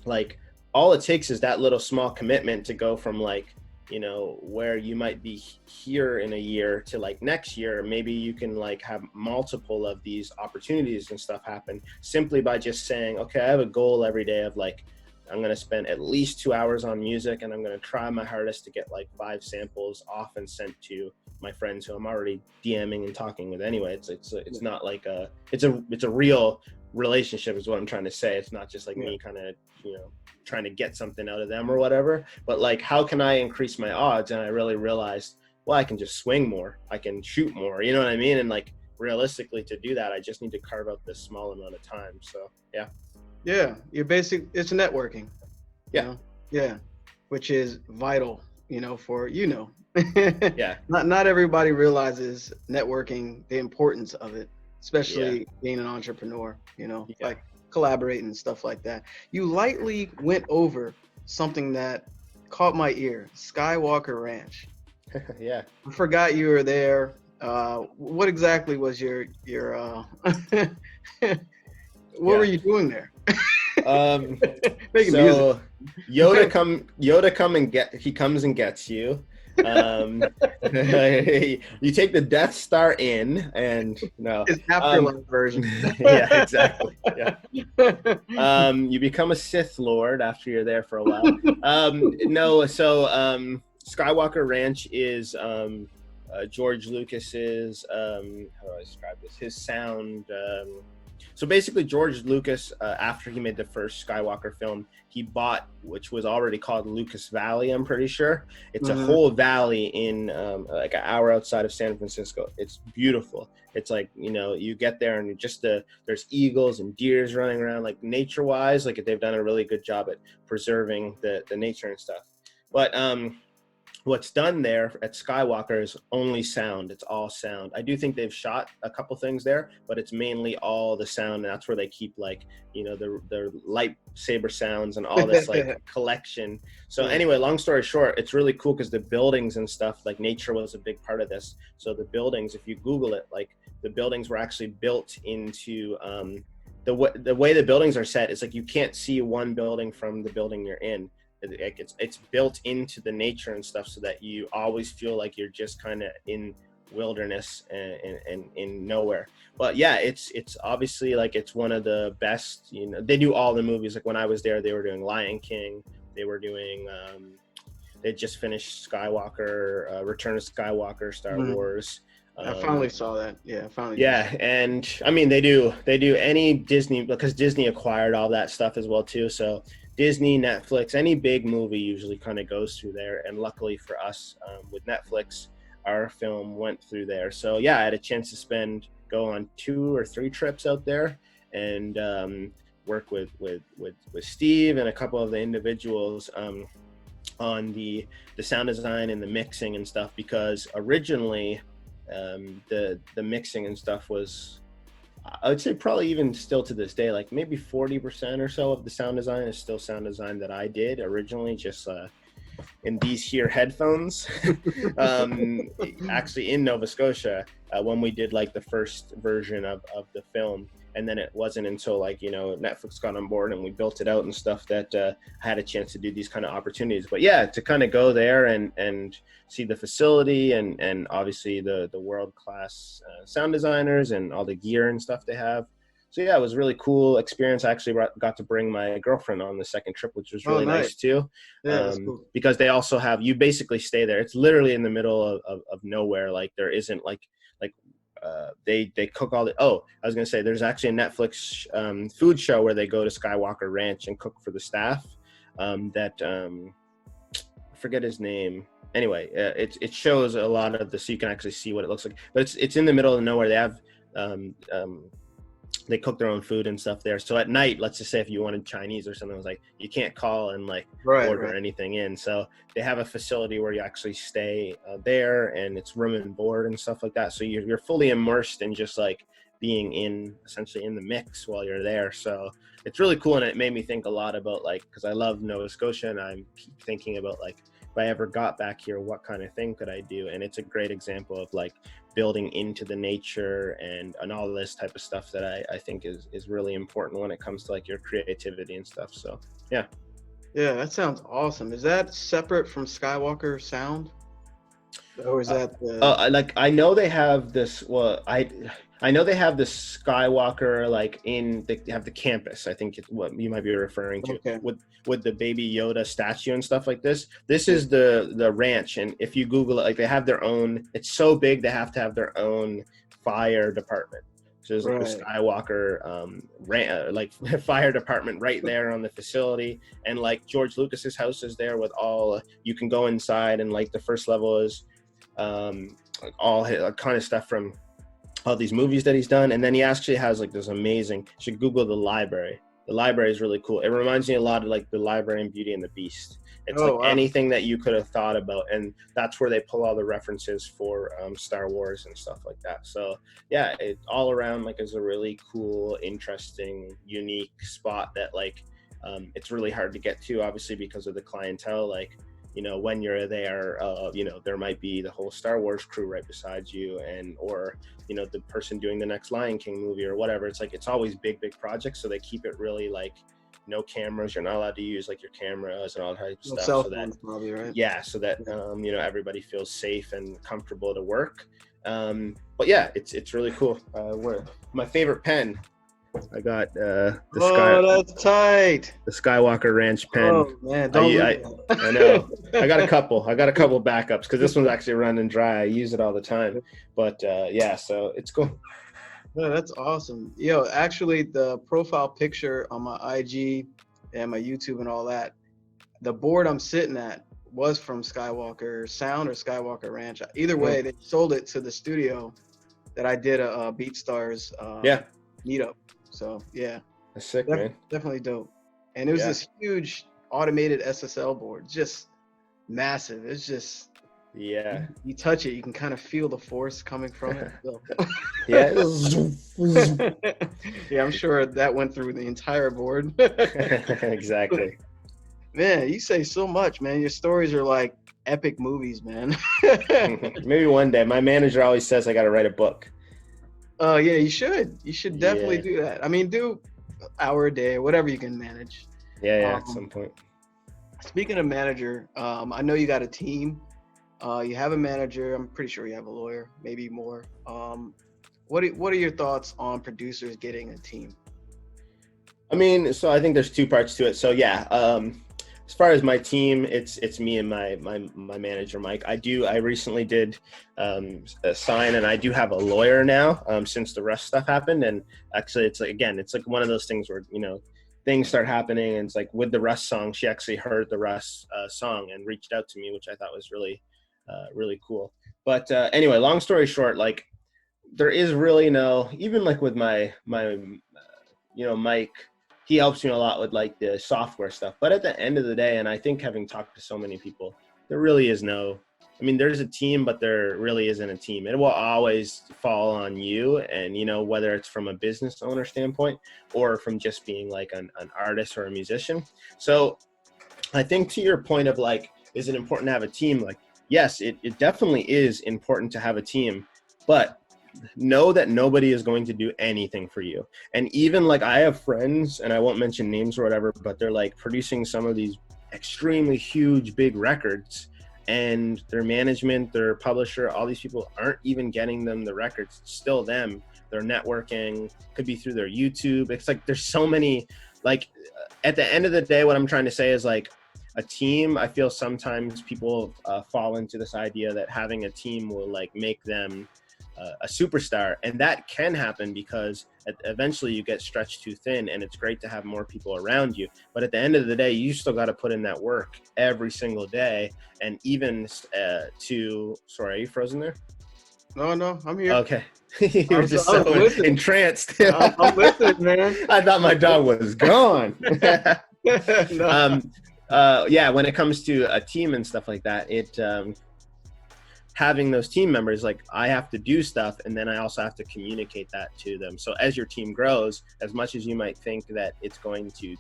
Speaker 2: like, all it takes is that little small commitment to go from, like, you know, where you might be here in a year to like next year, maybe you can like have multiple of these opportunities and stuff happen simply by just saying, okay, I have a goal every day of like, I'm going to spend at least 2 hours on music, and I'm going to try my hardest to get like 5 samples off and sent to my friends who I'm already DMing and talking with anyway. It's not like it's a real relationship is what I'm trying to say. It's not just like me kind of, you know, trying to get something out of them or whatever, but like, how can I increase my odds? And I really realized, well, I can just swing more, I can shoot more, you know what I mean? And like, realistically, to do that, I just need to carve out this small amount of time. So
Speaker 1: Yeah, it's networking.
Speaker 2: Yeah.
Speaker 1: You know? Yeah, which is vital, you know, for, you know.
Speaker 2: Yeah.
Speaker 1: Not everybody realizes networking, the importance of it, especially being an entrepreneur, you know, like collaborating and stuff like that. You lightly went over something that caught my ear, Skywalker Ranch.
Speaker 2: Yeah.
Speaker 1: I forgot you were there. What exactly was your what were you doing there? Making music.
Speaker 2: So Yoda comes and gets you. You take the Death Star in, and no,
Speaker 1: His afterlife version.
Speaker 2: Yeah, exactly. Yeah. You become a Sith Lord after you're there for a while. No, so Skywalker Ranch is George Lucas's how do I describe this? His sound. So basically, George Lucas, after he made the first Skywalker film, he bought, which was already called Lucas Valley, I'm pretty sure. It's a whole valley in like an hour outside of San Francisco. It's beautiful. It's like, you know, you get there and just there's eagles and deers running around, like nature-wise, like they've done a really good job at preserving the nature and stuff. But what's done there at Skywalker is only sound. It's all sound. I do think they've shot a couple things there, but it's mainly all the sound. And that's where they keep, like, you know, the lightsaber sounds and all this like collection. So anyway, long story short, it's really cool because the buildings and stuff, like nature was a big part of this. So the buildings, if you Google it, like the buildings were actually built into the way the buildings are set. It's like you can't see one building from the building you're in. It's built into the nature and stuff so that you always feel like you're just kind of in wilderness and in nowhere. But yeah, it's obviously like it's one of the best, you know, they do all the movies. Like when I was there, they were doing Lion King, they were doing they just finished Skywalker, Return of Skywalker, Star Wars.
Speaker 1: I finally saw that. Yeah, finally.
Speaker 2: Yeah, and I mean they do any Disney, because Disney acquired all that stuff as well too. So Disney, Netflix, any big movie usually kind of goes through there. And luckily for us, with Netflix, our film went through there. So yeah, I had a chance to go on 2 or 3 trips out there and work with Steve and a couple of the individuals on the sound design and the mixing and stuff, because originally the mixing and stuff was, I would say probably even still to this day, like maybe 40% or so of the sound design is still sound design that I did originally, just in these here headphones. Actually in Nova Scotia, when we did like the first version of the film. And then it wasn't until, like, you know, Netflix got on board and we built it out and stuff that I had a chance to do these kind of opportunities. But yeah, to kind of go there and see the facility and obviously the world-class sound designers and all the gear and stuff they have. So yeah, it was a really cool experience. I actually got to bring my girlfriend on the second trip, which was really nice too.
Speaker 1: Yeah, that's cool.
Speaker 2: Because they also have, you basically stay there. It's literally in the middle of nowhere. Like there isn't like they cook all the, oh, I was gonna say there's actually a Netflix food show where they go to Skywalker Ranch and cook for the staff. I forget his name. Anyway, it shows a lot of the, so you can actually see what it looks like. But it's in the middle of nowhere. They have they cook their own food and stuff there. So at night, let's just say if you wanted Chinese or something, it was like you can't call and like order anything in. So they have a facility where you actually stay there, and it's room and board and stuff like that. So you're fully immersed in just like being in, essentially in the mix while you're there. So it's really cool, and it made me think a lot about, like, because I love Nova Scotia, and I'm thinking about like, if I ever got back here, what kind of thing could I do? And it's a great example of like building into the nature and all this type of stuff that I think is really important when it comes to like your creativity and stuff. So yeah.
Speaker 1: Yeah, that sounds awesome. Is that separate from Skywalker Sound? Or is that
Speaker 2: like, I know they have this, well, I know they have the Skywalker, like they have the campus, I think it's what you might be referring to, with the baby Yoda statue and stuff like this. This is the ranch, and if you Google it, like they have their own, it's so big they have to have their own fire department. So there's like the Skywalker like fire department right there on the facility, and like George Lucas's house is there with all, you can go inside, and like the first level is all his kind of stuff from all these movies that he's done. And then he actually has like this amazing, you should Google the library. The library is really cool. It reminds me a lot of like the library in Beauty and the Beast. It's anything that you could have thought about, and that's where they pull all the references for Star Wars and stuff like that. So yeah, it all around like is a really cool, interesting, unique spot that like it's really hard to get to, obviously because of the clientele. Like, you know, when you're there, you know, there might be the whole Star Wars crew right beside you, and or, you know, the person doing the next Lion King movie or whatever. It's like, it's always big projects, so they keep it really like no cameras. You're not allowed to use like your cameras and all that type of stuff.
Speaker 1: Cell phones, probably, right?
Speaker 2: Yeah, so that you know, everybody feels safe and comfortable to work. But yeah, it's really cool. My favorite pen, I got
Speaker 1: that's tight.
Speaker 2: The Skywalker Ranch pen.
Speaker 1: Oh man,
Speaker 2: I know. I got a couple backups because this one's actually running dry. I use it all the time. But yeah, so it's cool.
Speaker 1: Yeah, that's awesome. Yo, actually, the profile picture on my IG and my YouTube and all that, the board I'm sitting at was from Skywalker Sound or Skywalker Ranch. Either way, they sold it to the studio that I did a BeatStars meetup. So yeah,
Speaker 2: that's sick, man.
Speaker 1: Definitely dope. And it was this huge automated SSL board, just massive. It's just, you touch it, you can kind of feel the force coming from it. So. Yeah, I'm sure that went through the entire board.
Speaker 2: Exactly.
Speaker 1: Man, you say so much, man. Your stories are like epic movies, man.
Speaker 2: Maybe one day. My manager always says I got to write a book.
Speaker 1: Oh yeah, you should. You should definitely do that. I mean, do an hour a day, whatever you can manage.
Speaker 2: Yeah, at some point.
Speaker 1: Speaking of manager, I know you got a team. You have a manager. I'm pretty sure you have a lawyer, maybe more. What are your thoughts on producers getting a team?
Speaker 2: I mean, so I think there's two parts to it. So yeah, as far as my team, it's me and my manager, Mike. I recently did sign, and I do have a lawyer now since the Russ stuff happened. And actually, it's like one of those things where, you know, things start happening, and it's like with the Russ song, she actually heard the Russ song and reached out to me, which I thought was really cool. But anyway, long story short, like there is really no, even like with my you know, Mike, he helps me a lot with like the software stuff. But at the end of the day, and I think having talked to so many people, there really is no, I mean, there's a team, but there really isn't a team. It will always fall on you. And, you know, whether it's from a business owner standpoint or from just being like an artist or a musician. So I think to your point of like, is it important to have a team? Like, yes, it definitely is important to have a team, but know that nobody is going to do anything for you. And even like I have friends, and I won't mention names or whatever, but they're like producing some of these extremely huge big records, and their management, their publisher, all these people aren't even getting them the records. It's still them. They're networking, could be through their YouTube. It's like there's so many, like at the end of the day, what I'm trying to say is like a team. I feel sometimes people fall into this idea that having a team will like make them a superstar, and that can happen because eventually you get stretched too thin, and it's great to have more people around you, but at the end of the day you still got to put in that work every single day. And even sorry, are you frozen there?
Speaker 1: No, I'm here.
Speaker 2: Okay. You were just so entranced.
Speaker 1: I'm listening, man.
Speaker 2: I thought my dog was gone.
Speaker 1: No.
Speaker 2: Yeah, when it comes to a team and stuff like that, having those team members, like I have to do stuff and then I also have to communicate that to them. So as your team grows, as much as you might think that it's going to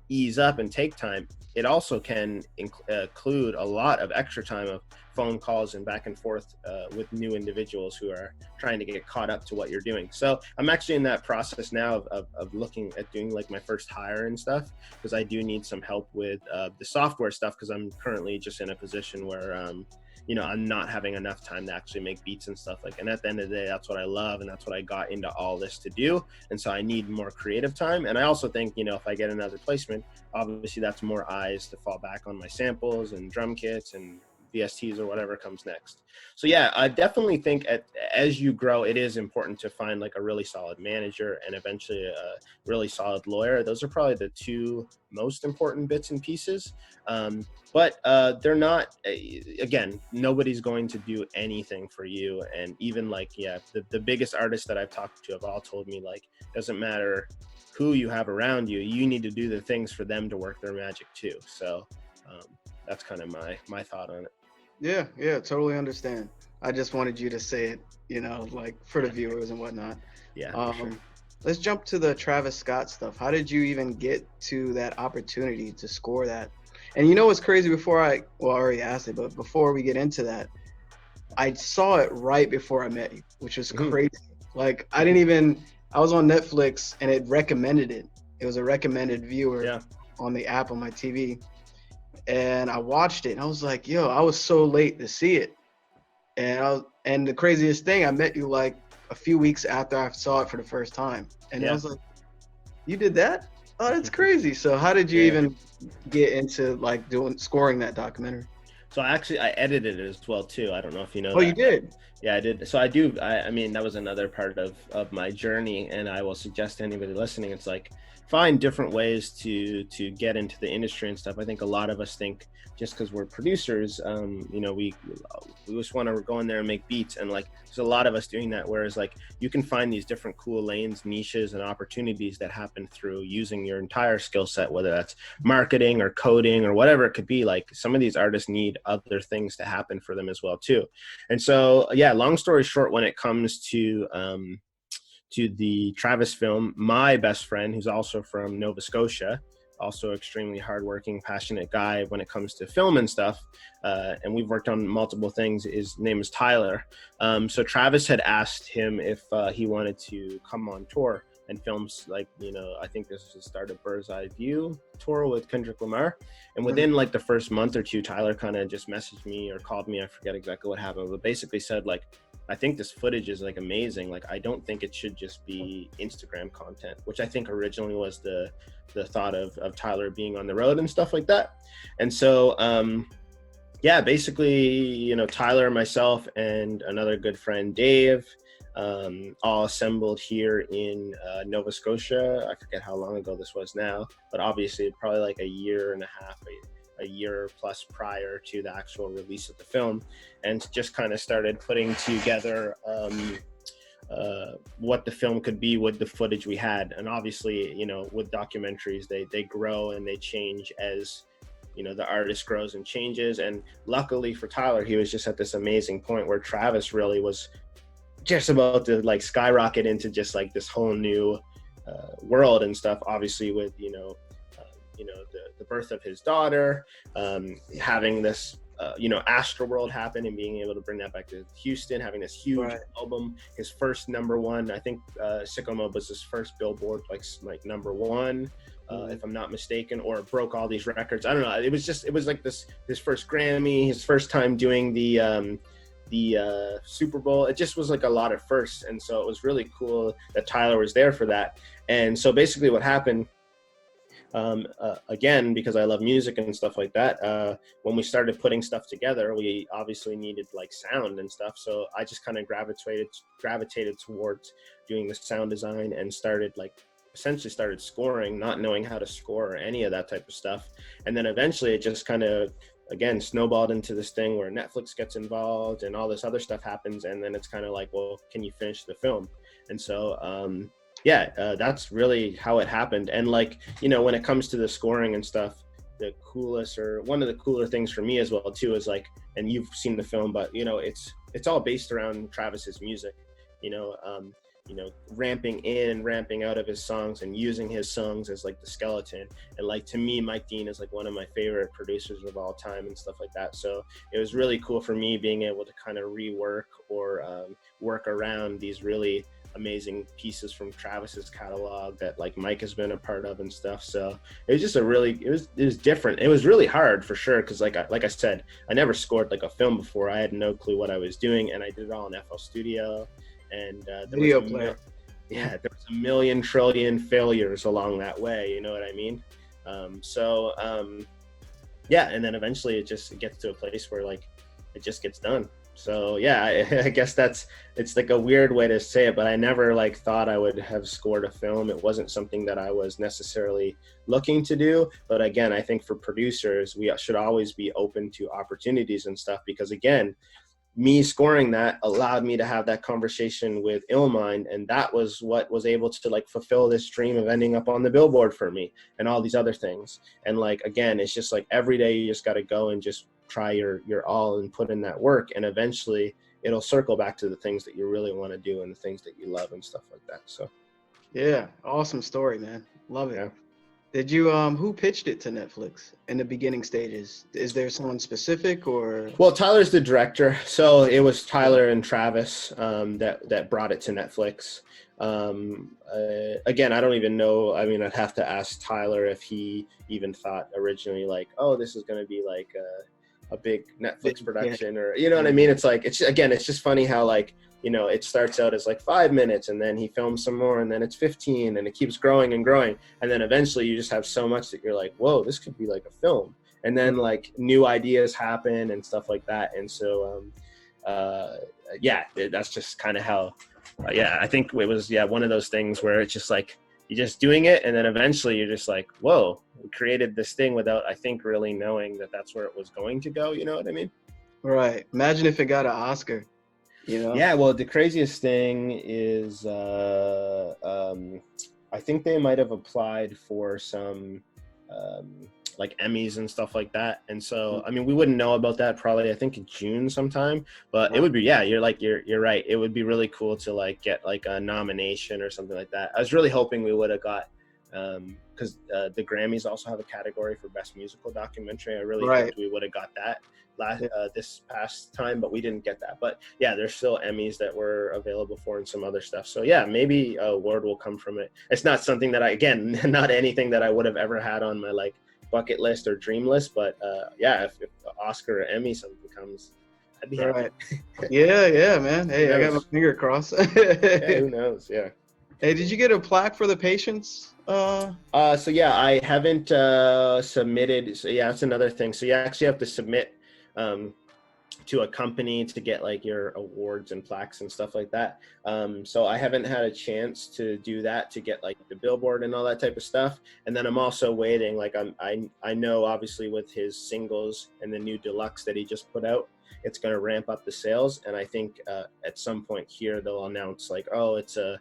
Speaker 2: ease up and take time, it also can include a lot of extra time of phone calls and back and forth with new individuals who are trying to get caught up to what you're doing. So I'm actually in that process now of looking at doing like my first hire and stuff, because I do need some help with the software stuff, because I'm currently just in a position where I'm not having enough time to actually make beats and stuff like, and at the end of the day, that's what I love. And that's what I got into all this to do. And so I need more creative time. And I also think, if I get another placement, obviously that's more eyes to fall back on my samples and drum kits and VSTs or whatever comes next. So yeah, I definitely think as you grow, it is important to find like a really solid manager and eventually a really solid lawyer. Those are probably the two most important bits and pieces. But they're not, again, nobody's going to do anything for you. And even like, the biggest artists that I've talked to have all told me, like, doesn't matter who you have around you, you need to do the things for them to work their magic too. So that's kind of my thought on it.
Speaker 1: Yeah, totally understand. I just wanted you to say it, like for the viewers and whatnot.
Speaker 2: Yeah. Sure.
Speaker 1: Let's jump to the Travis Scott stuff. How did you even get to that opportunity to score that? And what's crazy, I already asked it, but before we get into that, I saw it right before I met you, which was crazy. Like I was on Netflix and it recommended it. It was a recommended viewer on the app on my TV. And I watched it and I was like, yo, I was so late to see it. And the craziest thing, I met you like a few weeks after I saw it for the first time. And I was like, you did that? Oh, that's crazy. So how did you even get into like scoring that documentary?
Speaker 2: So I edited it as well too. I don't know if you know.
Speaker 1: Oh, that. You did?
Speaker 2: Yeah, I did. So I do. I mean, that was another part of my journey, and I will suggest to anybody listening, it's like find different ways to get into the industry and stuff. I think a lot of us think just because we're producers, we just want to go in there and make beats, and like there's a lot of us doing that. Whereas like you can find these different cool lanes, niches, and opportunities that happen through using your entire skill set, whether that's marketing or coding or whatever it could be. Like some of these artists need other things to happen for them as well too. And so long story short, when it comes to the Travis film, my best friend, who's also from Nova Scotia, also extremely hardworking, passionate guy when it comes to film and stuff, and we've worked on multiple things. His name is Tyler. So Travis had asked him if he wanted to come on tour and films, like, I think this is the start of Bird's Eye View tour with Kendrick Lamar. And within like the first month or two, Tyler kind of just messaged me or called me. I forget exactly what happened, but basically said like, I think this footage is like amazing. Like, I don't think it should just be Instagram content, which I think originally was the thought of Tyler being on the road and stuff like that. And so, basically, Tyler, myself, and another good friend, Dave, all assembled here in Nova Scotia. I forget how long ago this was now, but obviously probably like a year and a half, a year plus prior to the actual release of the film, and just kind of started putting together what the film could be with the footage we had. And obviously, with documentaries, they grow and they change as the artist grows and changes. And luckily for Tyler, he was just at this amazing point where Travis really was just about to like skyrocket into just like this whole new world and stuff, obviously with the birth of his daughter, having this Astro World happen and being able to bring that back to Houston, having this huge album, his first #1. I think Sicko Mode was his first Billboard like #1. if I'm not mistaken, or broke all these records. I don't know. It was like his first Grammy, his first time doing the Super Bowl. It just was like a lot of firsts. And so it was really cool that Tyler was there for that. And so basically what happened, again, because I love music and stuff like that, when we started putting stuff together, we obviously needed like sound and stuff. So I just kind of gravitated towards doing the sound design and essentially started scoring, not knowing how to score or any of that type of stuff. And then eventually it just kind of, again, snowballed into this thing where Netflix gets involved and all this other stuff happens. And then it's kind of like, well, can you finish the film? And so, that's really how it happened. And like, when it comes to the scoring and stuff, the coolest, or one of the cooler things for me as well too, is like, and you've seen the film, but it's all based around Travis's music, ramping in and ramping out of his songs and using his songs as like the skeleton. And like, to me, Mike Dean is like one of my favorite producers of all time and stuff like that. So it was really cool for me being able to kind of rework or work around these really amazing pieces from Travis's catalog that like Mike has been a part of and stuff. So it was just it was different. It was really hard for sure, because like I said, I never scored like a film before. I had no clue what I was doing, and I did it all in FL Studio. And there was a million trillion failures along that way, you know what I mean? And then eventually it gets to a place where like it just gets done. So yeah, I guess it's like a weird way to say it, but I never like thought I would have scored a film. It wasn't something that I was necessarily looking to do. But again, I think for producers, we should always be open to opportunities and stuff, because again, me scoring that allowed me to have that conversation with Illmind, and that was what was able to like fulfill this dream of ending up on the Billboard for me and all these other things. And like, again, it's just like every day you just got to go and just try your all and put in that work, and eventually it'll circle back to the things that you really want to do and the things that you love and stuff like that. So
Speaker 1: yeah, awesome story, man. Love it. Yeah. Did you who pitched it to Netflix in the beginning stages? Is there someone specific, or?
Speaker 2: Well, Tyler's the director, so it was Tyler and Travis that brought it to Netflix. Again, I don't even know. I mean, I'd have to ask Tyler if he even thought originally like, oh, this is going to be like a big Netflix production, or what I mean? It's like, it's just funny how like, it starts out as like 5 minutes, and then he films some more, and then it's 15, and it keeps growing and growing. And then eventually you just have so much that you're like, whoa, this could be like a film. And then like new ideas happen and stuff like that. And so, that's just kind of how, I think it was, one of those things where it's just like, you're just doing it. And then eventually you're just like, whoa, we created this thing without, I think, really knowing that that's where it was going to go. You know what I mean?
Speaker 1: Right. Imagine if it got an Oscar.
Speaker 2: Yeah, well, the craziest thing is I think they might have applied for some like Emmys and stuff like that. And so, I mean, we wouldn't know about that probably, I think in June sometime, but it would be, you're right. It would be really cool to like get like a nomination or something like that. I was really hoping we would have got, because the Grammys also have a category for Best Musical Documentary. I really hoped we would have got that this past time, but we didn't get that. But yeah, there's still Emmys that were available for and some other stuff. So yeah, maybe a award will come from it. It's not something that not anything that I would have ever had on my like bucket list or dream list, but if Oscar or Emmy something comes, I'd be happy.
Speaker 1: Yeah, man. Hey, I got my finger crossed.
Speaker 2: Who knows? Yeah.
Speaker 1: Hey, did you get a plaque for the patients?
Speaker 2: So yeah, I haven't submitted. So yeah, that's another thing. So you actually have to submit to a company to get like your awards and plaques and stuff like that. So I haven't had a chance to do that, to get like the Billboard and all that type of stuff. And then I'm also waiting, like I know obviously with his singles and the new deluxe that he just put out, it's going to ramp up the sales. And I think at some point here, they'll announce like, oh, it's a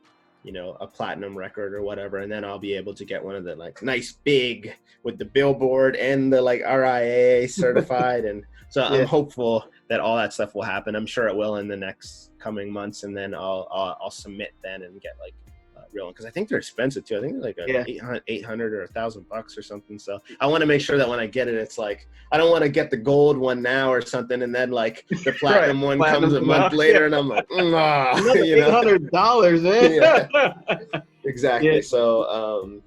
Speaker 2: platinum record or whatever. And then I'll be able to get one of the like nice big with the Billboard and the like RIAA certified. And so I'm hopeful that all that stuff will happen. I'm sure it will in the next coming months. And then I'll submit then and get like real one, because I think they're expensive too. I think they're like 800 or $1,000 or something. So I want to make sure that when I get it, it's like, I don't want to get the gold one now or something, and then like the platinum one comes a month later, and I'm like,
Speaker 1: $800, man.
Speaker 2: Exactly. So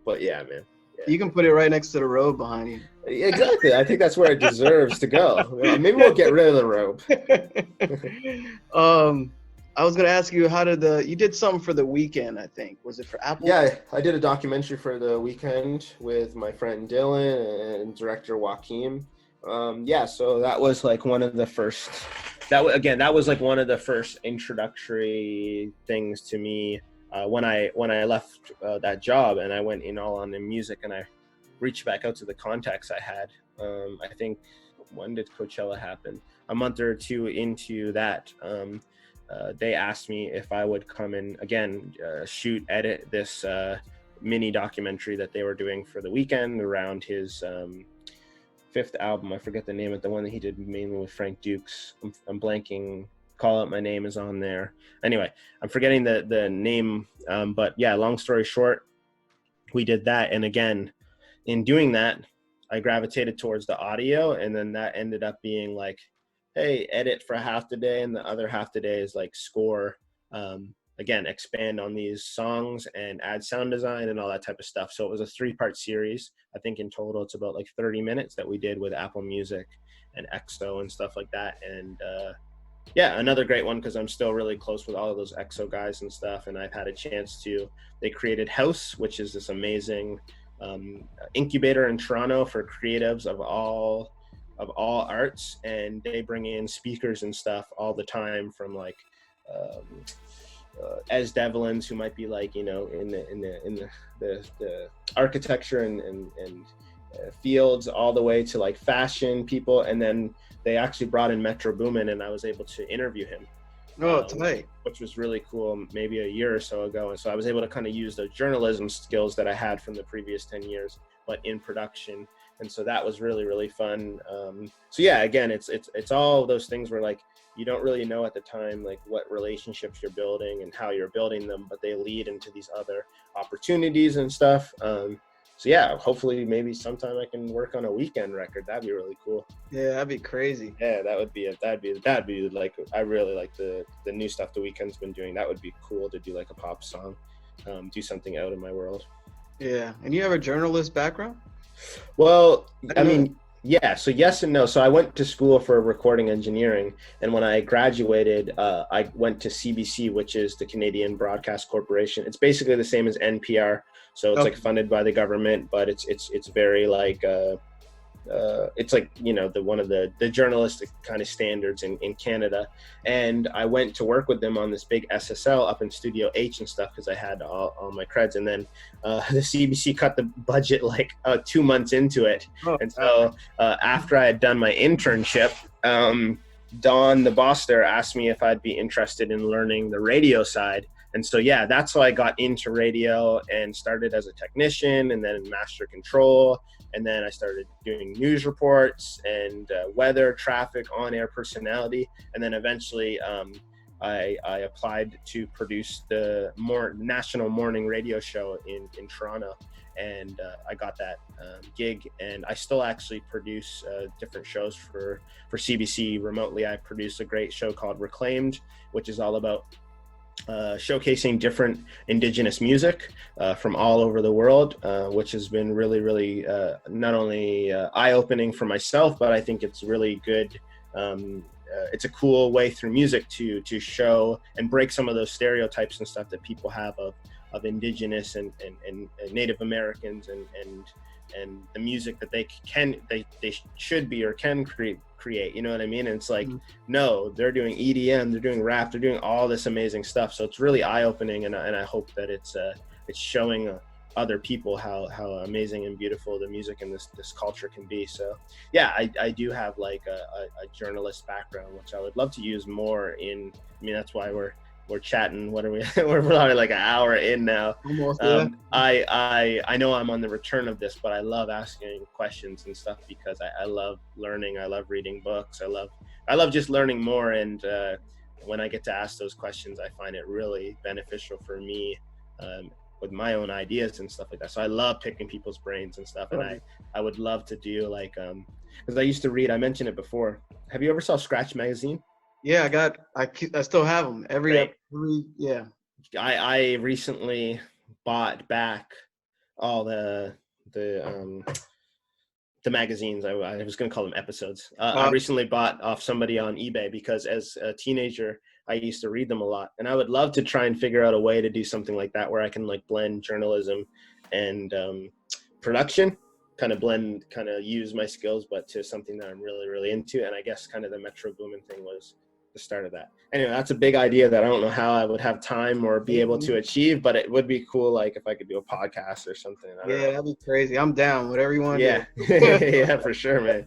Speaker 2: but yeah, man,
Speaker 1: You can put it right next to the robe behind you.
Speaker 2: Exactly. I think that's where it deserves to go. Maybe we'll get rid of the robe.
Speaker 1: I was gonna ask you, you did something for the weekend, I think. Was it for Apple?
Speaker 2: Yeah, I did a documentary for the weekend with my friend Dylan and director Joaquin. Yeah, so that was like one of the first. That was like one of the first introductory things to me when I left that job, and I went in all on the music, and I reached back out to the contacts I had. I think, when did Coachella happen? A month or two into that. They asked me if I would come and again edit this mini documentary that they were doing for the weekend around his fifth album. I forget the name of the one that he did mainly with Frank Dukes. I'm blanking. Call Out My Name is on there. Anyway, I'm forgetting the name. But yeah, long story short, we did that. And again, in doing that, I gravitated towards the audio, and then that ended up being like, hey, edit for half the day, and the other half the day is like score. Again, expand on these songs and add sound design and all that type of stuff. So it was a 3-part series. I think in total it's about like 30 minutes that we did with Apple Music and EXO and stuff like that. And yeah, another great one because I'm still really close with all of those EXO guys and stuff. And I've had a chance they created House, which is this amazing incubator in Toronto for creatives of all arts, and they bring in speakers and stuff all the time from like as Devlins, who might be like, you know, in the architecture and fields, all the way to like fashion people. And then they actually brought in Metro Boomin, and I was able to interview him.
Speaker 1: Oh, tonight.
Speaker 2: Which was really cool, maybe a year or so ago. And so I was able to kind of use those journalism skills that I had from the previous 10 years, but in production. And so that was really, really fun. So yeah, again, it's all those things where like, you don't really know at the time, like what relationships you're building and how you're building them, but they lead into these other opportunities and stuff. So yeah, hopefully maybe sometime I can work on a weekend record. That'd be really cool.
Speaker 1: Yeah, that'd be crazy.
Speaker 2: Yeah, that'd be like, I really like the new stuff the Weeknd's been doing. That would be cool to do like a pop song, do something out of my world.
Speaker 1: Yeah, and you have a journalist background?
Speaker 2: Well, I mean, yeah, so yes and no. So I went to school for recording engineering, and when I graduated, I went to CBC, which is the Canadian Broadcast Corporation. It's basically the same as NPR. So it's like funded by the government, but it's very like it's like, you know, one of the journalistic kind of standards in Canada. And I went to work with them on this big SSL up in Studio H and stuff because I had all my creds. And then the CBC cut the budget like 2 months into it. And so after I had done my internship, Don, the boss there, asked me if I'd be interested in learning the radio side. And so, yeah, that's how I got into radio and started as a technician and then master control. And then I started doing news reports and weather, traffic, on-air personality. And then eventually I applied to produce the national morning radio show in Toronto. And I got that gig. And I still actually produce different shows for CBC remotely. I produce a great show called Reclaimed, which is all about showcasing different Indigenous music from all over the world, which has been really, really not only eye-opening for myself, but I think it's really good. It's a cool way through music to show and break some of those stereotypes and stuff that people have of Indigenous and Native Americans and the music that they should be or can create, you know what I mean? And it's like, no, they're doing EDM, they're doing rap, they're doing all this amazing stuff. So it's really eye-opening, and I hope that it's showing other people how amazing and beautiful the music and this culture can be. So yeah, I do have like a journalist background, which I would love to use more in. I mean, that's why we're chatting. What are we? We're probably like an hour in now.
Speaker 1: Almost, yeah.
Speaker 2: I know I'm on the return of this, but I love asking questions and stuff because I love learning. I love reading books. I love just learning more. And when I get to ask those questions, I find it really beneficial for me with my own ideas and stuff like that. So I love picking people's brains and stuff. And I would love to do like, because I used to read, I mentioned it before. Have you ever saw Scratch Magazine?
Speaker 1: Yeah, I still have them. Yeah.
Speaker 2: I recently bought back all the the magazines. I was going to call them episodes. I recently bought off somebody on eBay because as a teenager, I used to read them a lot, and I would love to try and figure out a way to do something like that where I can like blend journalism and production, kind of use my skills, but to something that I'm really, really into. And I guess kind of the Metro Boomin thing was the start of that. Anyway, that's a big idea that I don't know how I would have time or be able to achieve, but it would be cool, like if I could do a podcast or something. I don't know.
Speaker 1: That'd be crazy. I'm down. Whatever you want to do.
Speaker 2: Yeah, for sure, man.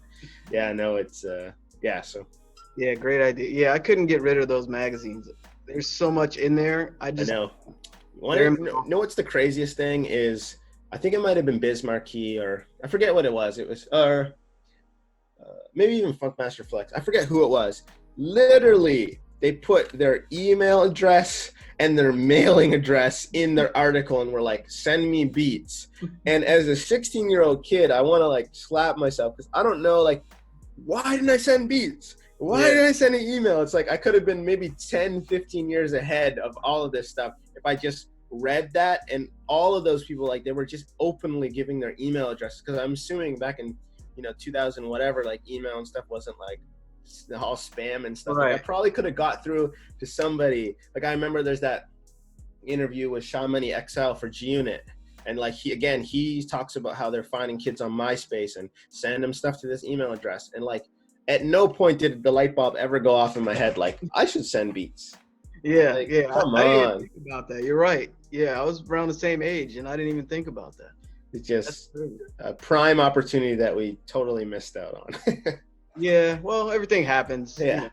Speaker 2: Yeah, no, it's yeah. So.
Speaker 1: Yeah, great idea. Yeah, I couldn't get rid of those magazines. There's so much in there. I know.
Speaker 2: What's the craziest thing is, I think it might have been Bismarcky, or I forget what it was. It was, maybe even Funkmaster Flex. I forget who it was. Literally, they put their email address and their mailing address in their article and were like, send me beats. And as a 16-year-old kid, I want to like slap myself because I don't know, like, why didn't I send beats? Why did I send an email? It's like I could have been maybe 10, 15 years ahead of all of this stuff if I just read that. And all of those people, like, they were just openly giving their email addresses, because I'm assuming back in 2000 whatever, like email and stuff wasn't like all spam and stuff.
Speaker 1: Right.
Speaker 2: Like, I probably could have got through to somebody. Like, I remember there's that interview with Shamani XL for G-Unit, and like he talks about how they're finding kids on MySpace and send them stuff to this email address, and like at no point did the light bulb ever go off in my head like I should send beats.
Speaker 1: Yeah,
Speaker 2: like,
Speaker 1: come on. I didn't think about that. You're right. Yeah, I was around the same age and I didn't even think about that.
Speaker 2: It's just a prime opportunity that we totally missed out on.
Speaker 1: Yeah, well, everything happens.
Speaker 2: Yeah.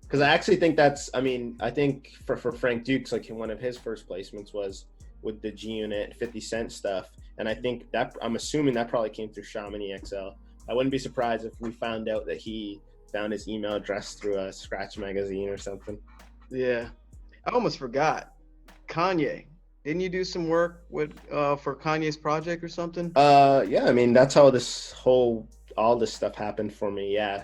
Speaker 2: Because I actually think I think for Frank Dukes, like one of his first placements was with the G-Unit 50 Cent stuff. And I think I'm assuming that probably came through Shamani XL. I wouldn't be surprised if we found out that he found his email address through a Scratch magazine or something.
Speaker 1: Yeah. I almost forgot. Kanye. Didn't you do some work with for Kanye's project or something?
Speaker 2: Yeah, I mean, that's how all this stuff happened for me. Yeah.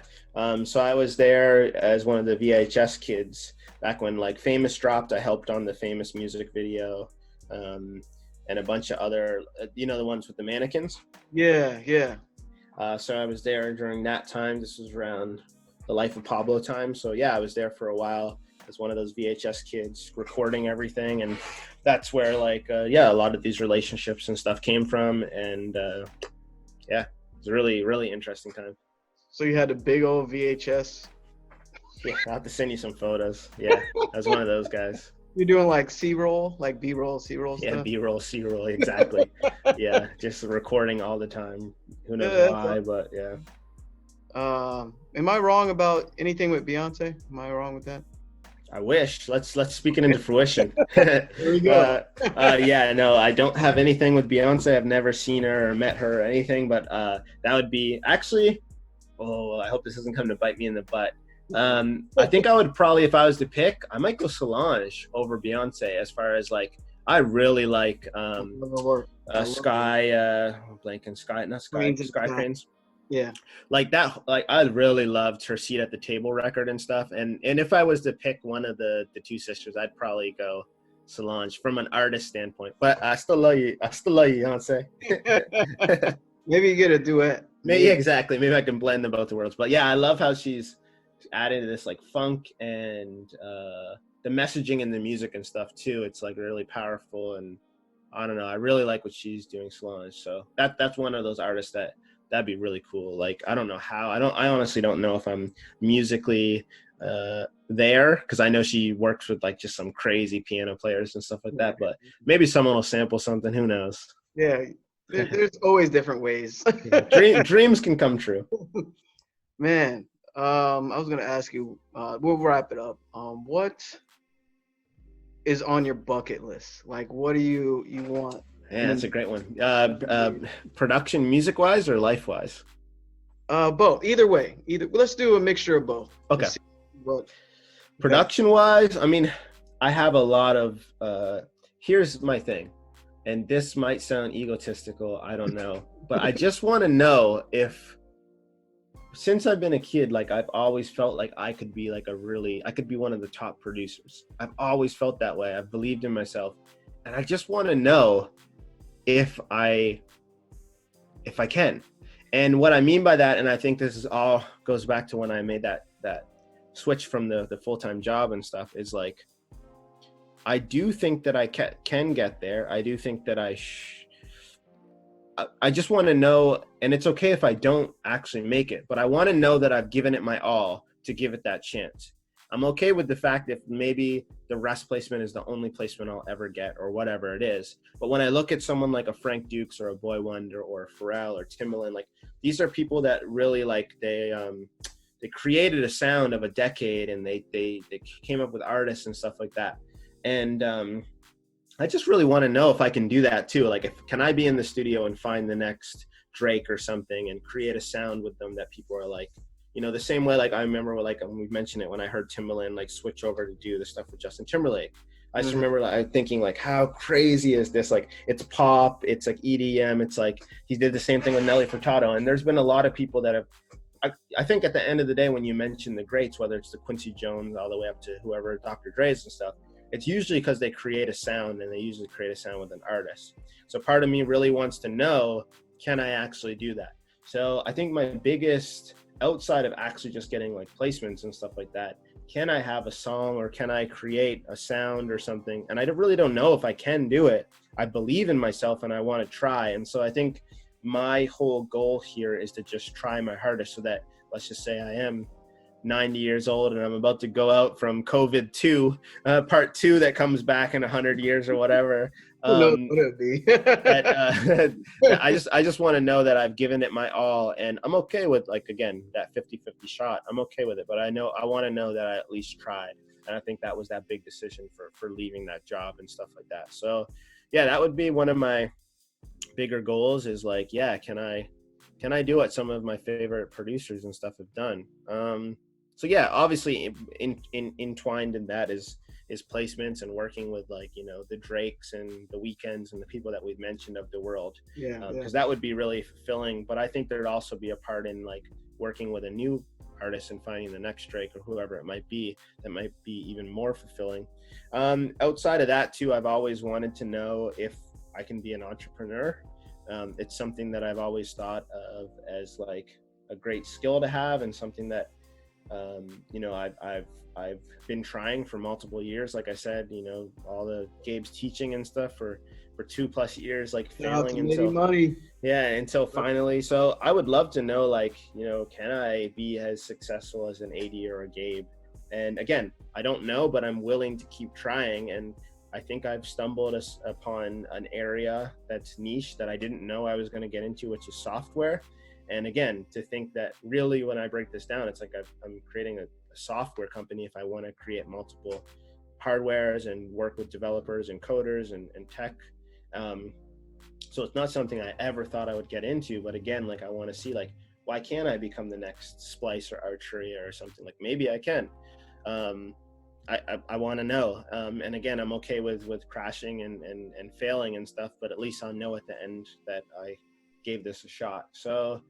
Speaker 2: So I was there as one of the VHS kids back when like Famous dropped. I helped on the Famous music video, and a bunch of other, the ones with the mannequins.
Speaker 1: Yeah.
Speaker 2: So I was there during that time. This was around the Life of Pablo time. So yeah, I was there for a while as one of those VHS kids recording everything. And that's where like, a lot of these relationships and stuff came from. And yeah, it was a really, really interesting time.
Speaker 1: So you had a big old VHS?
Speaker 2: Yeah, I'll have to send you some photos. Yeah, I was one of those guys.
Speaker 1: You're doing like C-roll, like B-roll, C-roll stuff?
Speaker 2: Yeah, B-roll, C-roll, exactly. Yeah, just recording all the time. Who knows why, but yeah.
Speaker 1: Am I wrong about anything with Beyonce? Am I wrong with that?
Speaker 2: I wish. Let's speak it into fruition.
Speaker 1: There we go.
Speaker 2: Yeah, no, I don't have anything with Beyonce. I've never seen her or met her or anything, but that would be actually, I hope this doesn't come to bite me in the butt. I think I would probably, if I was to pick, I might go Solange over Beyonce as far as like, I really like Sky Cranes.
Speaker 1: Yeah.
Speaker 2: Like that, like I really loved her Seat at the Table record and stuff. And if I was to pick one of the two sisters, I'd probably go Solange from an artist standpoint. But I still love you, Beyonce.
Speaker 1: Maybe you get a duet.
Speaker 2: Maybe exactly. Maybe I can blend them both worlds. But yeah, I love how she's added this like funk and the messaging in the music and stuff too. It's like really powerful, and I don't know. I really like what she's doing, Solange. So that's one of those artists that'd be really cool. Like I don't know how. I honestly don't know if I'm musically there, because I know she works with like just some crazy piano players and stuff like that. But maybe someone will sample something. Who knows?
Speaker 1: Yeah, there's always different ways.
Speaker 2: Dreams can come true.
Speaker 1: Man, I was gonna ask you. We'll wrap it up. What is on your bucket list? Like, what do you want?
Speaker 2: Yeah, that's a great one. Production, music-wise or life-wise?
Speaker 1: Both. Either way. Let's do a mixture of both.
Speaker 2: Okay. Production-wise, I mean, I have a lot of. Here's my thing, and this might sound egotistical. I don't know, but I just want to know if, since I've been a kid, like I've always felt like I could be one of the top producers. I've always felt that way. I've believed in myself, and I just want to know if I if I can. And what I mean by that, and I think this is all goes back to when I made that switch from the full-time job and stuff, is like, I do think that I can get there. I do think that I just want to know, and it's okay if I don't actually make it, but I want to know that I've given it my all to give it that chance. I'm okay with the fact if maybe the rest placement is the only placement I'll ever get or whatever it is. But when I look at someone like a Frank Dukes or a Boy Wonder or a Pharrell or Timbaland, like, these are people that really, like, they created a sound of a decade, and they came up with artists and stuff like that. And I just really want to know if I can do that too. Like, can I be in the studio and find the next Drake or something and create a sound with them that people are like, you know, the same way, like, I remember, like, we've mentioned it, when I heard Timbaland, like, switch over to do the stuff with Justin Timberlake. I just remember, like, thinking, like, how crazy is this? Like, it's pop, it's like EDM, it's like, he did the same thing with Nelly Furtado. And there's been a lot of people that have, I think at the end of the day, when you mention the greats, whether it's the Quincy Jones all the way up to whoever, Dr. Dre's and stuff, it's usually because they create a sound, and they usually create a sound with an artist. So part of me really wants to know, can I actually do that? So I think my biggest, outside of actually just getting like placements and stuff like that, can I have a song, or can I create a sound or something? And I really don't know if I can do it. I believe in myself and I want to try. And so I think my whole goal here is to just try my hardest, so that, let's just say I am 90 years old and I'm about to go out from COVID 2, part 2 that comes back in 100 years or whatever.
Speaker 1: Who knows what it'd be?
Speaker 2: I just want to know that I've given it my all, and I'm okay with, like, again, that 50-50 shot. I'm okay with it, but I want to know that I at least tried. And I think that was that big decision for leaving that job and stuff like that. So yeah, that would be one of my bigger goals, is like, yeah, can I do what some of my favorite producers and stuff have done? So yeah, obviously entwined in that is placements and working with, like, you know, the Drakes and the Weeknds and the people that we've mentioned of the world. Because that would be really fulfilling. But I think there'd also be a part in, like, working with a new artist and finding the next Drake or whoever it might be, that might be even more fulfilling. Outside of that too, I've always wanted to know if I can be an entrepreneur. It's something that I've always thought of as, like, a great skill to have, and something that you know, I've been trying for multiple years. Like I said, you know, all the Gabe's teaching and stuff for 2+ years, like, failing until finally. So I would love to know, like, you know, can I be as successful as an AD or a Gabe? And again, I don't know, but I'm willing to keep trying. And I think I've stumbled upon an area that's niche that I didn't know I was going to get into, which is software. And again, to think that really, when I break this down, it's like I'm creating a software company if I want to create multiple hardwares and work with developers and coders and tech. So it's not something I ever thought I would get into. But again, like, I want to see, like, why can't I become the next Splice or Archery or something? Like, maybe I can. I want to know. And again, I'm okay with crashing and failing and stuff, but at least I'll know at the end that I gave this a shot. So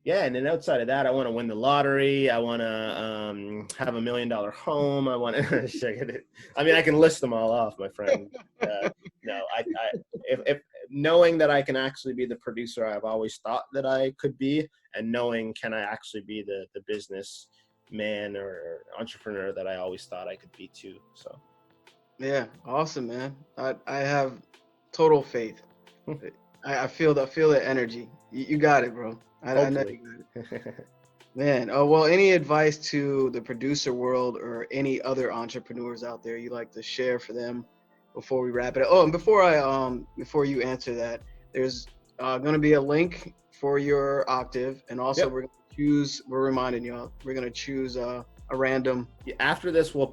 Speaker 2: yeah, and then outside of that, I want to win the lottery. I want to have $1 million home. I want to I mean, I can list them all off, my friend. No, if knowing that I can actually be the producer I've always thought that I could be, and knowing can I actually be the business man or entrepreneur that I always thought I could be too. So
Speaker 1: yeah, awesome, man. I have total faith. I feel the energy. You got it, bro. I know you got it. Man, oh well, any advice to the producer world or any other entrepreneurs out there you'd like to share for them before we wrap it up? Oh, and before you answer that, there's going to be a link for your octave, and also we're reminding y'all, we're going to choose a random.
Speaker 2: After this, we'll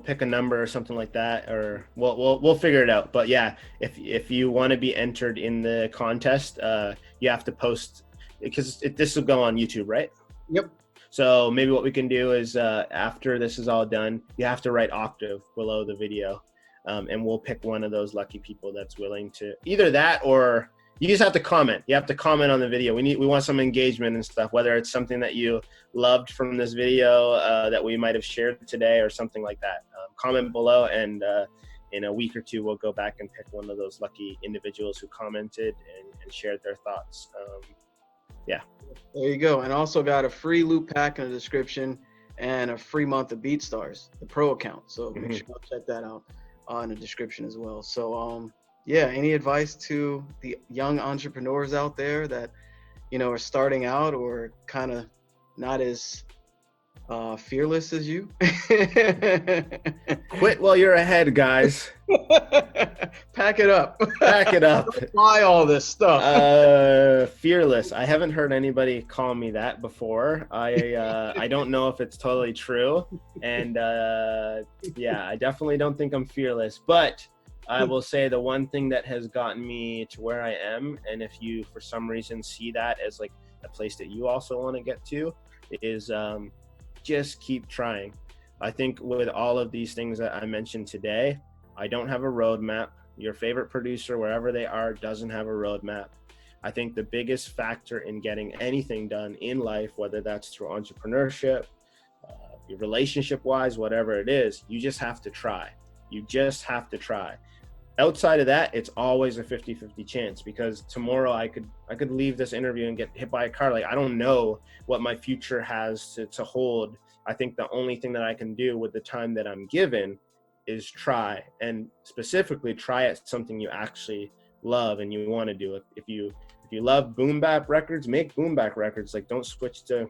Speaker 2: pick a number or something like that, or we'll figure it out. But yeah, if you want to be entered in the contest, you have to post, because this will go on YouTube, right?
Speaker 1: Yep.
Speaker 2: So maybe what we can do is, after this is all done, you have to write octave below the video, and we'll pick one of those lucky people that's willing to either that, or you just have to comment. You have to comment on the video. We want some engagement and stuff, whether it's something that you loved from this video that we might have shared today or something like that. Comment below, and in a week or two, we'll go back and pick one of those lucky individuals who commented and shared their thoughts. Yeah.
Speaker 1: There you go. And also got a free loot pack in the description and a free month of BeatStars, the pro account. So make sure you check that out in the description as well. So yeah, any advice to the young entrepreneurs out there that, you know, are starting out or kind of not as fearless as you?
Speaker 2: Quit while you're ahead, guys.
Speaker 1: Pack it up.
Speaker 2: Pack it up.
Speaker 1: Don't buy all this stuff.
Speaker 2: Fearless. I haven't heard anybody call me that before. I don't know if it's totally true, and yeah, I definitely don't think I'm fearless. But I will say the one thing that has gotten me to where I am, and if you for some reason see that as like a place that you also want to get to, is just keep trying. I think with all of these things that I mentioned today, I don't have a roadmap. Your favorite producer, wherever they are, doesn't have a roadmap. I think the biggest factor in getting anything done in life, whether that's through entrepreneurship, your relationship wise, whatever it is, you just have to try. You just have to try. Outside of that, it's always a 50-50 chance, because tomorrow I could leave this interview and get hit by a car. Like, I don't know what my future has to hold. I think the only thing that I can do with the time that I'm given is try, and specifically try at something you actually love and you want to do. If you love boom bap records, make boom bap records. Like, don't switch to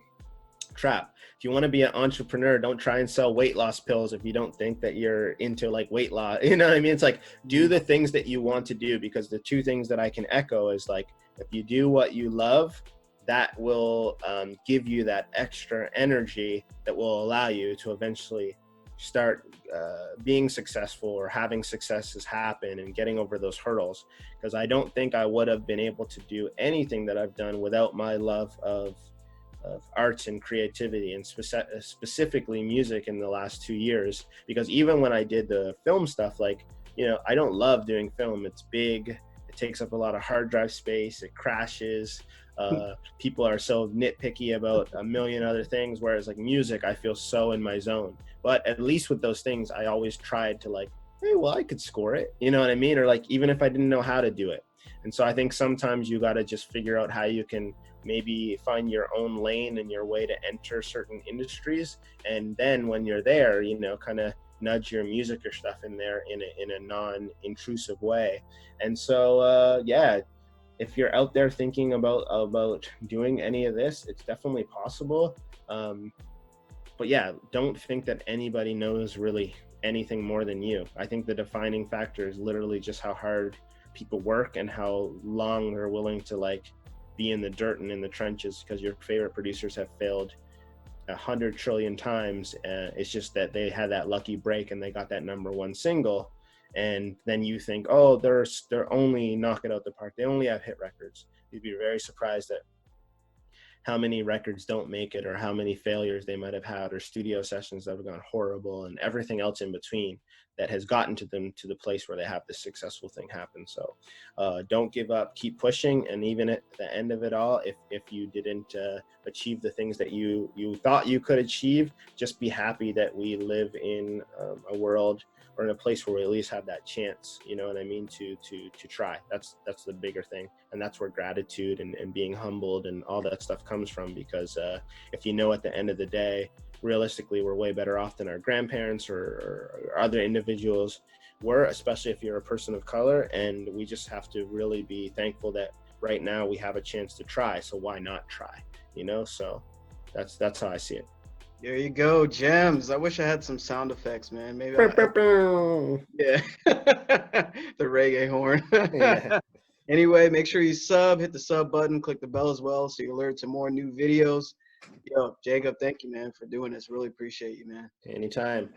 Speaker 2: trap. If you want to be an entrepreneur, don't try and sell weight loss pills if you don't think that you're into like weight loss. You know what I mean? It's like, do the things that you want to do, because the two things that I can echo is like, if you do what you love, that will give you that extra energy that will allow you to eventually start being successful or having successes happen and getting over those hurdles. Because I don't think I would have been able to do anything that I've done without my love of arts and creativity, and specifically music in the last 2 years. Because even when I did the film stuff, like, you know, I don't love doing film. It's big, it takes up a lot of hard drive space, it crashes, people are so nitpicky about a million other things, whereas like music, I feel so in my zone. But at least with those things, I always tried to like, hey, well, I could score it, you know what I mean? Or like, even if I didn't know how to do it. And so I think sometimes you got to just figure out how you can maybe find your own lane and your way to enter certain industries. And then when you're there, you know, kind of nudge your music or stuff in there in a non-intrusive way. And so, yeah, if you're out there thinking about doing any of this, it's definitely possible. But yeah, don't think that anybody knows really anything more than you. I think the defining factor is literally just how hard people work and how long they're willing to like be in the dirt and in the trenches, because your favorite producers have failed 100 trillion times. It's just that they had that lucky break and they got that #1 single, and then you think, oh, they're only knock it out the park, they only have hit records. You'd be very surprised at how many records don't make it, or how many failures they might have had, or studio sessions that have gone horrible, and everything else in between that has gotten to them to the place where they have this successful thing happen. So don't give up, keep pushing. And even at the end of it all, if you didn't achieve the things that you thought you could achieve, just be happy that we live in a world or in a place where we at least have that chance, you know what I mean, to try. That's the bigger thing. And that's where gratitude and being humbled and all that stuff comes from. Because if you know, at the end of the day, realistically, we're way better off than our grandparents or other individuals were, especially if you're a person of color. And we just have to really be thankful that right now we have a chance to try. So why not try, you know? So that's how I see it.
Speaker 1: There you go, gems. I wish I had some sound effects, man. Maybe yeah. The reggae horn.
Speaker 2: Yeah.
Speaker 1: Anyway, make sure you sub, hit the sub button, click the bell as well, so you alert to more new videos. Yo, Jacob, thank you, man, for doing this. Really appreciate you, man.
Speaker 2: Anytime.